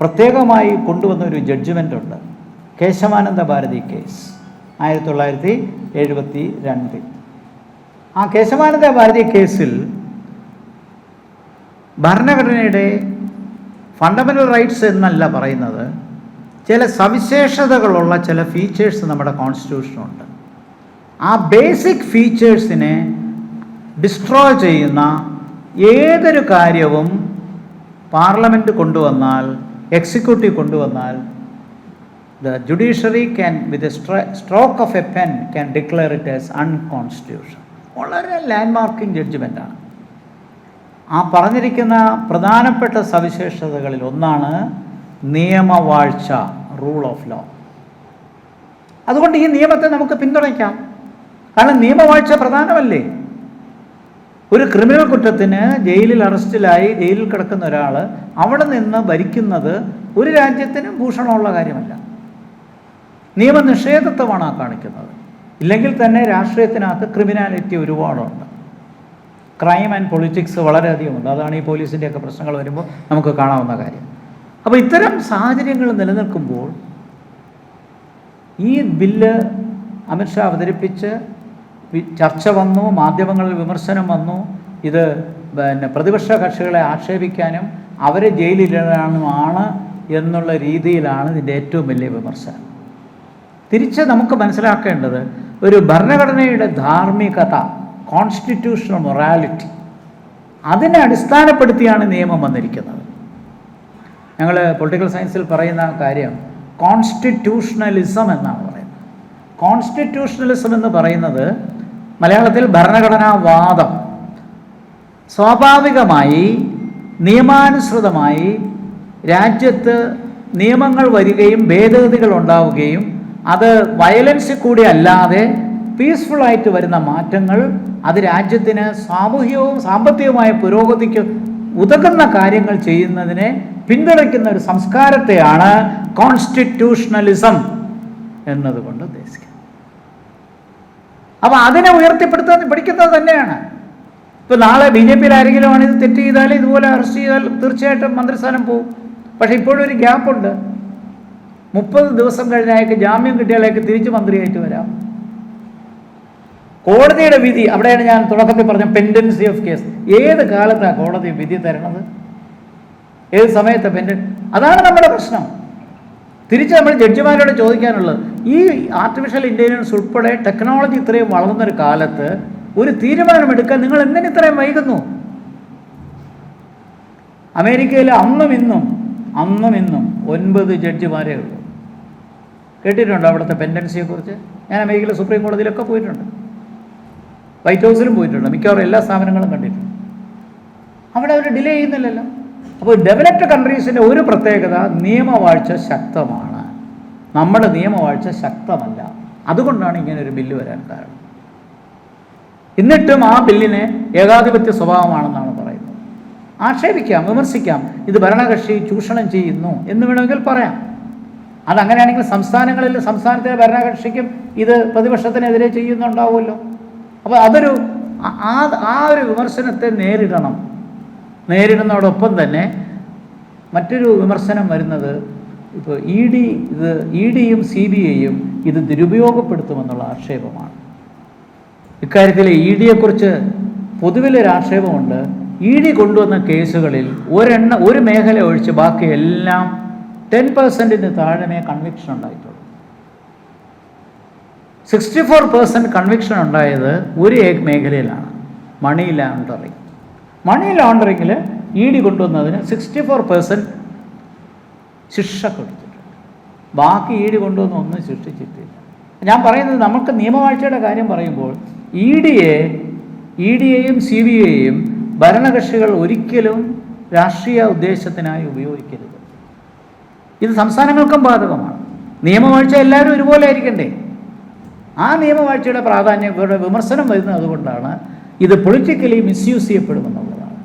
പ്രത്യേകമായി കൊണ്ടുവന്ന ഒരു ജഡ്ജ്മെൻ്റ് ഉണ്ട്, കേശവാനന്ദ ഭാരതി കേസ് 1972. ആ കേശവാനന്ദ ഭാരതി കേസിൽ ഭരണഘടനയുടെ ഫണ്ടമെൻ്റൽ റൈറ്റ്സ് എന്നല്ല പറയുന്നത്, ചില സവിശേഷതകളുള്ള ചില ഫീച്ചേഴ്സ് നമ്മുടെ കോൺസ്റ്റിറ്റ്യൂഷനുണ്ട്. ആ ബേസിക് ഫീച്ചേഴ്സിനെ ഡിസ്ട്രോയ് ചെയ്യുന്ന ഏതൊരു കാര്യവും പാർലമെൻറ്റ് കൊണ്ടുവന്നാൽ, എക്സിക്യൂട്ടീവ് കൊണ്ടുവന്നാൽ, the judiciary can with a stroke of a pen can declare it as unconstitutional. വളരെ ലാൻഡ്മാർക്കിംഗ് ജഡ്ജ്മെൻ്റാണ്. ആ പറഞ്ഞിരിക്കുന്ന പ്രധാനപ്പെട്ട സവിശേഷതകളിൽ ഒന്നാണ് നിയമവാഴ്ച, റൂൾ ഓഫ് ലോ. അതുകൊണ്ട് ഈ നിയമത്തെ നമുക്ക് പിന്തുണയ്ക്കാം. കാരണം നിയമവാഴ്ച പ്രധാനമല്ലേ. ഒരു ക്രിമിനൽ കുറ്റത്തിന് ജയിലിൽ അറസ്റ്റിലായി ജയിലിൽ കിടക്കുന്ന ഒരാൾ അവിടെ നിന്ന് ഭരിക്കുന്നത് ഒരു രാജ്യത്തിന് ഭൂഷണമുള്ള കാര്യമല്ല. നിയമനിഷേധത്വമാണ് ആ കാണിക്കുന്നത്. ഇല്ലെങ്കിൽ തന്നെ രാഷ്ട്രീയത്തിനകത്ത് ക്രിമിനാലിറ്റി ഒരുപാടുണ്ട്. ക്രൈം ആൻഡ് പൊളിറ്റിക്സ് വളരെയധികമുണ്ട്. അതാണ് ഈ പോലീസിൻ്റെയൊക്കെ പ്രശ്നങ്ങൾ വരുമ്പോൾ നമുക്ക് കാണാവുന്ന കാര്യം. അപ്പോൾ ഇത്തരം സാഹചര്യങ്ങൾ നിലനിൽക്കുമ്പോൾ ഈ ബില്ല് അമിത്ഷാ അവതരിപ്പിച്ച് ചർച്ച വന്നു, മാധ്യമങ്ങളിൽ വിമർശനം വന്നു. ഇത് പ്രതിപക്ഷ കക്ഷികളെ ആക്ഷേപിക്കാനും അവരെ ജയിലിലാണ് എന്നുള്ള രീതിയിലാണ് ഇതിൻ്റെ ഏറ്റവും വലിയ വിമർശനം. തിരിച്ച് നമുക്ക് മനസ്സിലാക്കേണ്ടത് ഒരു ഭരണഘടനയുടെ ധാർമ്മികത, കോൺസ്റ്റിറ്റ്യൂഷണൽ മൊറാലിറ്റി, അതിനെ അടിസ്ഥാനപ്പെടുത്തിയാണ് നിയമം വന്നിരിക്കുന്നത്. ഞങ്ങൾ പൊളിറ്റിക്കൽ സയൻസിൽ പറയുന്ന കാര്യം കോൺസ്റ്റിറ്റ്യൂഷണലിസം എന്നാണ് പറയുന്നത്. കോൺസ്റ്റിറ്റ്യൂഷണലിസം എന്ന് പറയുന്നത് മലയാളത്തിൽ ഭരണഘടനാവാദം. സ്വാഭാവികമായി നിയമാനുസൃതമായി രാജ്യത്ത് നിയമങ്ങൾ വരികയും ഭേദഗതികൾ ഉണ്ടാവുകയും അത് വയലൻസിൽ കൂടി അല്ലാതെ പീസ്ഫുള്ളായിട്ട് വരുന്ന മാറ്റങ്ങൾ അത് രാജ്യത്തിന് സാമൂഹികവും സാമ്പത്തികവുമായ പുരോഗതിക്ക് ഉതകുന്ന കാര്യങ്ങൾ ചെയ്യുന്നതിനെ പിന്തുണയ്ക്കുന്ന ഒരു സംസ്കാരത്തെയാണ് കോൺസ്റ്റിറ്റ്യൂഷണലിസം എന്നതുകൊണ്ട് ഉദ്ദേശിക്കുന്നത്. അപ്പോൾ അതിനെ ഉയർത്തിപ്പെടുത്താൻ പഠിക്കുന്നത് തന്നെയാണ്. ഇപ്പോൾ നാളെ BJP-യിൽ ആരെങ്കിലും ആണ് ഇത് തെറ്റ് ചെയ്താൽ, ഇതുപോലെ അറസ്റ്റ് ചെയ്താൽ തീർച്ചയായിട്ടും മന്ത്രിസ്ഥാനം പോകും. പക്ഷേ ഇപ്പോഴും ഒരു ഗ്യാപ്പുണ്ട്. 30 ദിവസം കഴിഞ്ഞാൽ ജാമ്യം കിട്ടിയാലേക്ക് തിരിച്ച് മന്ത്രിയായിട്ട് വരാം. കോടതിയുടെ വിധി, അവിടെയാണ് ഞാൻ തുടക്കത്തിൽ പറഞ്ഞ പെൻഡൻസി ഓഫ് കേസ്. ഏത് കാലത്താണ് കോടതി വിധി തരണത്? ഏത് സമയത്ത് അതാണ് നമ്മുടെ പ്രശ്നം. തിരിച്ച് നമ്മൾ ജഡ്ജിമാരോട് ചോദിക്കാനുള്ളത്, ഈ ആർട്ടിഫിഷ്യൽ ഇൻ്റലിജൻസ് ഉൾപ്പെടെ ടെക്നോളജി ഇത്രയും വളർന്നൊരു കാലത്ത് ഒരു തീരുമാനമെടുക്കാൻ നിങ്ങൾ എന്തിന് ഇത്രയും വൈകുന്നു? അമേരിക്കയിൽ അന്നും ഇന്നും 9 ജഡ്ജിമാരേ ഉള്ളൂ. കേട്ടിട്ടുണ്ടോ അവിടുത്തെ പെൻഡൻസിയെക്കുറിച്ച്? ഞാൻ അമേരിക്കയിലെ സുപ്രീം കോടതിയിലൊക്കെ പോയിട്ടുണ്ട്, വൈറ്റ് ഹൗസിലും പോയിട്ടുണ്ട്, മിക്കവാറും എല്ലാ സ്ഥാപനങ്ങളും കണ്ടിട്ടുണ്ട്. അവിടെ അവർ ഡിലേ ചെയ്യുന്നില്ലല്ലോ. അപ്പോൾ ഡെവലപ്ഡ് കൺട്രീസിൻ്റെ ഒരു പ്രത്യേകത, നിയമവാഴ്ച ശക്തമാണ്. നമ്മുടെ നിയമവാഴ്ച ശക്തമല്ല. അതുകൊണ്ടാണ് ഇങ്ങനെ ഒരു ബില്ല് വരാൻ കാരണം. എന്നിട്ടും ആ ബില്ലിന് ഏകാധിപത്യ സ്വഭാവമാണെന്നാണ് പറയുന്നത്. ആക്ഷേപിക്കാം, വിമർശിക്കാം, ഇത് ഭരണകക്ഷി ചൂഷണം ചെയ്യുന്നു എന്ന് വേണമെങ്കിൽ പറയാം. അതങ്ങനെയാണെങ്കിൽ സംസ്ഥാനത്തിലെ ഭരണകക്ഷിക്കും ഇത് പ്രതിപക്ഷത്തിനെതിരെ ചെയ്യുന്നുണ്ടാവുമല്ലോ. അപ്പോൾ ആ ഒരു വിമർശനത്തെ നേരിടുന്നതോടൊപ്പം തന്നെ മറ്റൊരു വിമർശനം വരുന്നത്, ഇപ്പോൾ ഇ ഡിയും CBIയും ഇത് ദുരുപയോഗപ്പെടുത്തുമെന്നുള്ള ആക്ഷേപമാണ്. ഇക്കാര്യത്തിൽ ED-യെക്കുറിച്ച് പൊതുവിലൊരു ആക്ഷേപമുണ്ട്. ED കൊണ്ടുവന്ന കേസുകളിൽ ഒരു മേഖല ഒഴിച്ച് ബാക്കി എല്ലാം 10% താഴെ കൺവിക്ഷൻ ഉണ്ടായിട്ടുള്ളൂ. 64% കൺവിക്ഷൻ ഉണ്ടായത് ഒരു മേഖലയിലാണ്, മണി ലോണ്ടറിങ്. മണി ലോണ്ടറിങ്ങിൽ ED കൊണ്ടുവന്നതിന് 64% ശിക്ഷ കൊടുത്തിട്ടുണ്ട്. ബാക്കി ED കൊണ്ടുവന്ന് ഒന്നും ശിക്ഷിച്ചിട്ടില്ല. ഞാൻ പറയുന്നത്, നമുക്ക് നിയമവാഴ്ചയുടെ കാര്യം പറയുമ്പോൾ ED-യെയും CBIയെയും ഭരണകക്ഷികൾ ഒരിക്കലും രാഷ്ട്രീയ ഉദ്ദേശത്തിനായി ഉപയോഗിക്കരുത്. ഇത് സംസ്ഥാനങ്ങൾക്കും ബാധകമാണ്. നിയമവാഴ്ച എല്ലാവരും ഒരുപോലെ ആയിരിക്കണ്ടേ? ആ നിയമവാഴ്ചയുടെ പ്രാധാന്യം, ഇവരുടെ വിമർശനം വരുന്നത് അതുകൊണ്ടാണ് ഇത് പൊളിറ്റിക്കലി മിസ്യൂസ് ചെയ്യപ്പെടുമെന്നുള്ളതാണ്.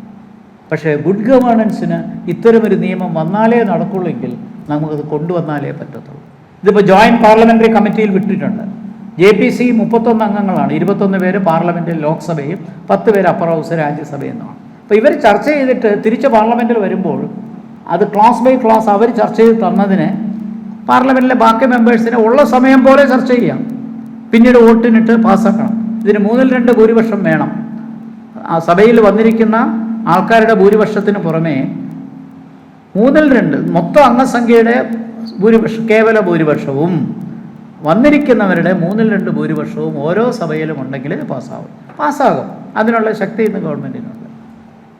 പക്ഷേ ഗുഡ് ഗവേണൻസിന് ഇത്തരമൊരു നിയമം വന്നാലേ നടക്കുള്ളെങ്കിൽ നമുക്കത് കൊണ്ടുവന്നാലേ പറ്റത്തുള്ളൂ. ഇതിപ്പോൾ ജോയിൻറ്റ് പാർലമെൻ്ററി കമ്മിറ്റിയിൽ വിട്ടിട്ടുണ്ട്. JPC 31 അംഗങ്ങളാണ്, 21 പേര് പാർലമെൻറ്റിൽ ലോക്സഭയും 10 പേര് അപ്പർ ഹൗസ് രാജ്യസഭയിൽ നിന്നാണ്. അപ്പോൾ ഇവർ ചർച്ച ചെയ്തിട്ട് തിരിച്ച് പാർലമെൻറ്റിൽ വരുമ്പോൾ അത് ക്ലാസ് ബൈ ക്ലാസ് അവർ ചർച്ച ചെയ്ത് തന്നതിന് പാർലമെൻറ്റിലെ ബാക്കി മെമ്പേഴ്സിനെ ഉള്ള സമയം പോലെ ചർച്ച ചെയ്യാം, പിന്നീട് വോട്ടിനിട്ട് പാസ്സാക്കണം. ഇതിന് 2/3 ഭൂരിപക്ഷം വേണം. ആ സഭയിൽ വന്നിരിക്കുന്ന ആൾക്കാരുടെ ഭൂരിപക്ഷത്തിന് പുറമേ 2/3 മൊത്തം അംഗസംഖ്യയുടെ കേവല ഭൂരിപക്ഷവും വന്നിരിക്കുന്നവരുടെ 2/3 ഭൂരിപക്ഷവും ഓരോ സഭയിലും ഉണ്ടെങ്കിൽ പാസ്സാകും. അതിനുള്ള ശക്തി ഇന്ന് ഗവൺമെൻറ്റിനുണ്ട്.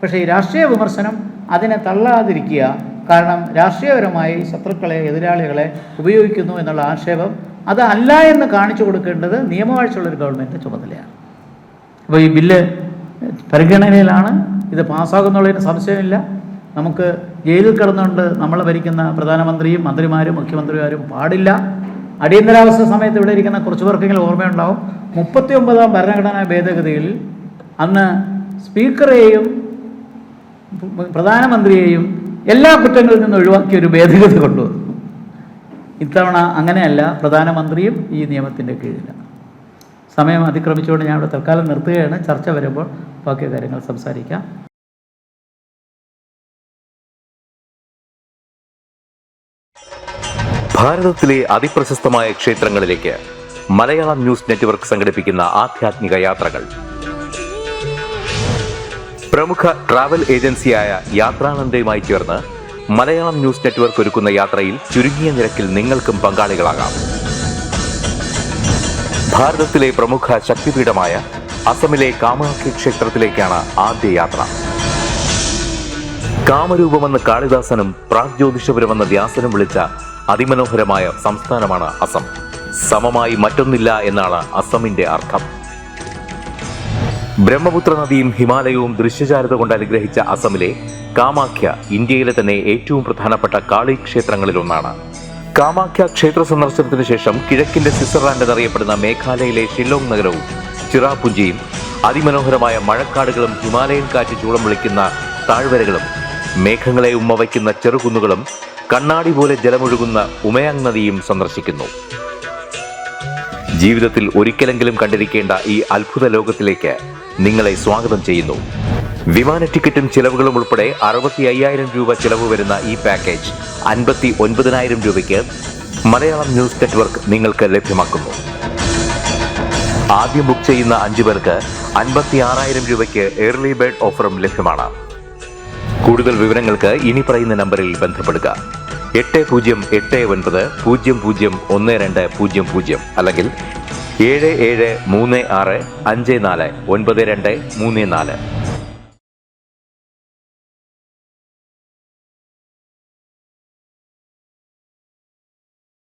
പക്ഷേ ഈ രാഷ്ട്രീയ വിമർശനം അതിനെ തള്ളാതിരിക്കുക, കാരണം രാഷ്ട്രീയപരമായി ശത്രുക്കളെ, എതിരാളികളെ ഉപയോഗിക്കുന്നു എന്നുള്ള ആക്ഷേപം അതല്ല എന്ന് കാണിച്ചു കൊടുക്കേണ്ടത് നിയമവാഴ്ചയുള്ളൊരു ഗവൺമെൻറ് ചുമതലയാണ്. അപ്പോൾ ഈ ബില്ല് പരിഗണനയിലാണ്. ഇത് പാസ്സാകുന്നുള്ളതിന് സംശയമില്ല. നമുക്ക് ജയിലിൽ കിടന്നുകൊണ്ട് നമ്മളെ ഭരിക്കുന്ന പ്രധാനമന്ത്രിയും മന്ത്രിമാരും മുഖ്യമന്ത്രിമാരും പാടില്ല. അടിയന്തരാവസ്ഥ സമയത്ത് ഇവിടെ ഇരിക്കുന്ന കുറച്ച് പേർക്കെങ്കിലും ഓർമ്മയുണ്ടാവും, 39ാം ഭരണഘടനാ ഭേദഗതിയിൽ അന്ന് സ്പീക്കറെയും പ്രധാനമന്ത്രിയെയും എല്ലാ കുറ്റങ്ങളിൽ നിന്നും ഒഴിവാക്കിയ ഒരു ഭേദഗതി കൊണ്ടുവന്നു. ഇത്തവണ അങ്ങനെയല്ല, പ്രധാനമന്ത്രിയും ഈ നിയമത്തിൻ്റെ കീഴിലാണ്. സമയം അതിക്രമിച്ചുകൊണ്ട് ഞാൻ ഇവിടെ തൽക്കാലം നിർത്തുകയാണ്. ചർച്ച വരുമ്പോൾ ബാക്കി കാര്യങ്ങൾ സംസാരിക്കാം. ഭാരതത്തിലെ അതിപ്രശസ്തമായ ക്ഷേത്രങ്ങളിലേക്ക് മലയാളം ന്യൂസ് നെറ്റ്വർക്ക് സംഘടിപ്പിക്കുന്ന ആധ്യാത്മിക യാത്രകൾ. പ്രമുഖ ട്രാവൽ ഏജൻസിയായ യാത്രാനന്ദയുമായി ചേർന്ന് മലയാളം ന്യൂസ് നെറ്റ്വർക്ക് ഒരുക്കുന്ന യാത്രയിൽ ചുരുങ്ങിയ നിരക്കിൽ നിങ്ങൾക്കും പങ്കാളികളാകാം. ഭാരതത്തിലെ പ്രമുഖ ശക്തിപീഠമായ അസമിലെ കാമാഖ്യ ക്ഷേത്രത്തിലേക്കാണ് ആദ്യ യാത്ര. കാമരൂപമെന്ന് കാളിദാസനും പ്രാഗ്ജ്യോതിഷപുരമെന്ന് വ്യാസനും വിളിച്ച അതിമനോഹരമായ സംസ്ഥാനമാണ് അസം. സമമായി മറ്റൊന്നില്ല എന്നാണ് അസമിന്റെ അർത്ഥം. ബ്രഹ്മപുത്ര നദിയും ഹിമാലയവും ദൃശ്യചാരുത കൊണ്ട് അനുഗ്രഹിച്ച അസമിലെ കാമാഖ്യ ഇന്ത്യയിലെ തന്നെ ഏറ്റവും പ്രധാനപ്പെട്ട കാളി ക്ഷേത്രങ്ങളിലൊന്നാണ്. കാമാഖ്യ ക്ഷേത്ര സന്ദർശനത്തിന് ശേഷം കിഴക്കിന്റെ സ്വിറ്റ്സർലാൻഡ് എന്നറിയപ്പെടുന്ന മേഘാലയയിലെ ഷില്ലോങ് നഗരവും ചിറാപുഞ്ചിയും അതിമനോഹരമായ മഴക്കാടുകളും ഹിമാലയൻ കാറ്റ് ചൂളം വിളിക്കുന്ന താഴ്വരകളും മേഘങ്ങളെ ഉമ്മവയ്ക്കുന്ന ചെറുകുന്നുകളും കണ്ണാടി പോലെ ജലമൊഴുകുന്ന ഉമയാങ് നദിയും സന്ദർശിക്കുന്നു. ജീവിതത്തിൽ ഒരിക്കലെങ്കിലും കണ്ടിരിക്കേണ്ട ഈ അത്ഭുത ലോകത്തിലേക്ക് നിങ്ങളെ സ്വാഗതം ചെയ്യുന്നു. വിമാന ടിക്കറ്റും ചിലവുകളും ഉൾപ്പെടെ 65,000 രൂപ ചിലവ് വരുന്ന ഈ പാക്കേജ് 59,000 രൂപയ്ക്ക് മലയാളം ന്യൂസ് നെറ്റ്വർക്ക് നിങ്ങൾക്ക് ലഭ്യമാക്കുന്നു. ആദ്യം ബുക്ക് ചെയ്യുന്ന 5 പേർക്ക് 56,000 രൂപയ്ക്ക് ഏർലി ബേർഡ് ഓഫറും ലഭ്യമാണ്. കൂടുതൽ വിവരങ്ങൾക്ക് ഇനി പറയുന്ന നമ്പറിൽ ബന്ധപ്പെടുക. 8089001200 അല്ലെങ്കിൽ 7736549234.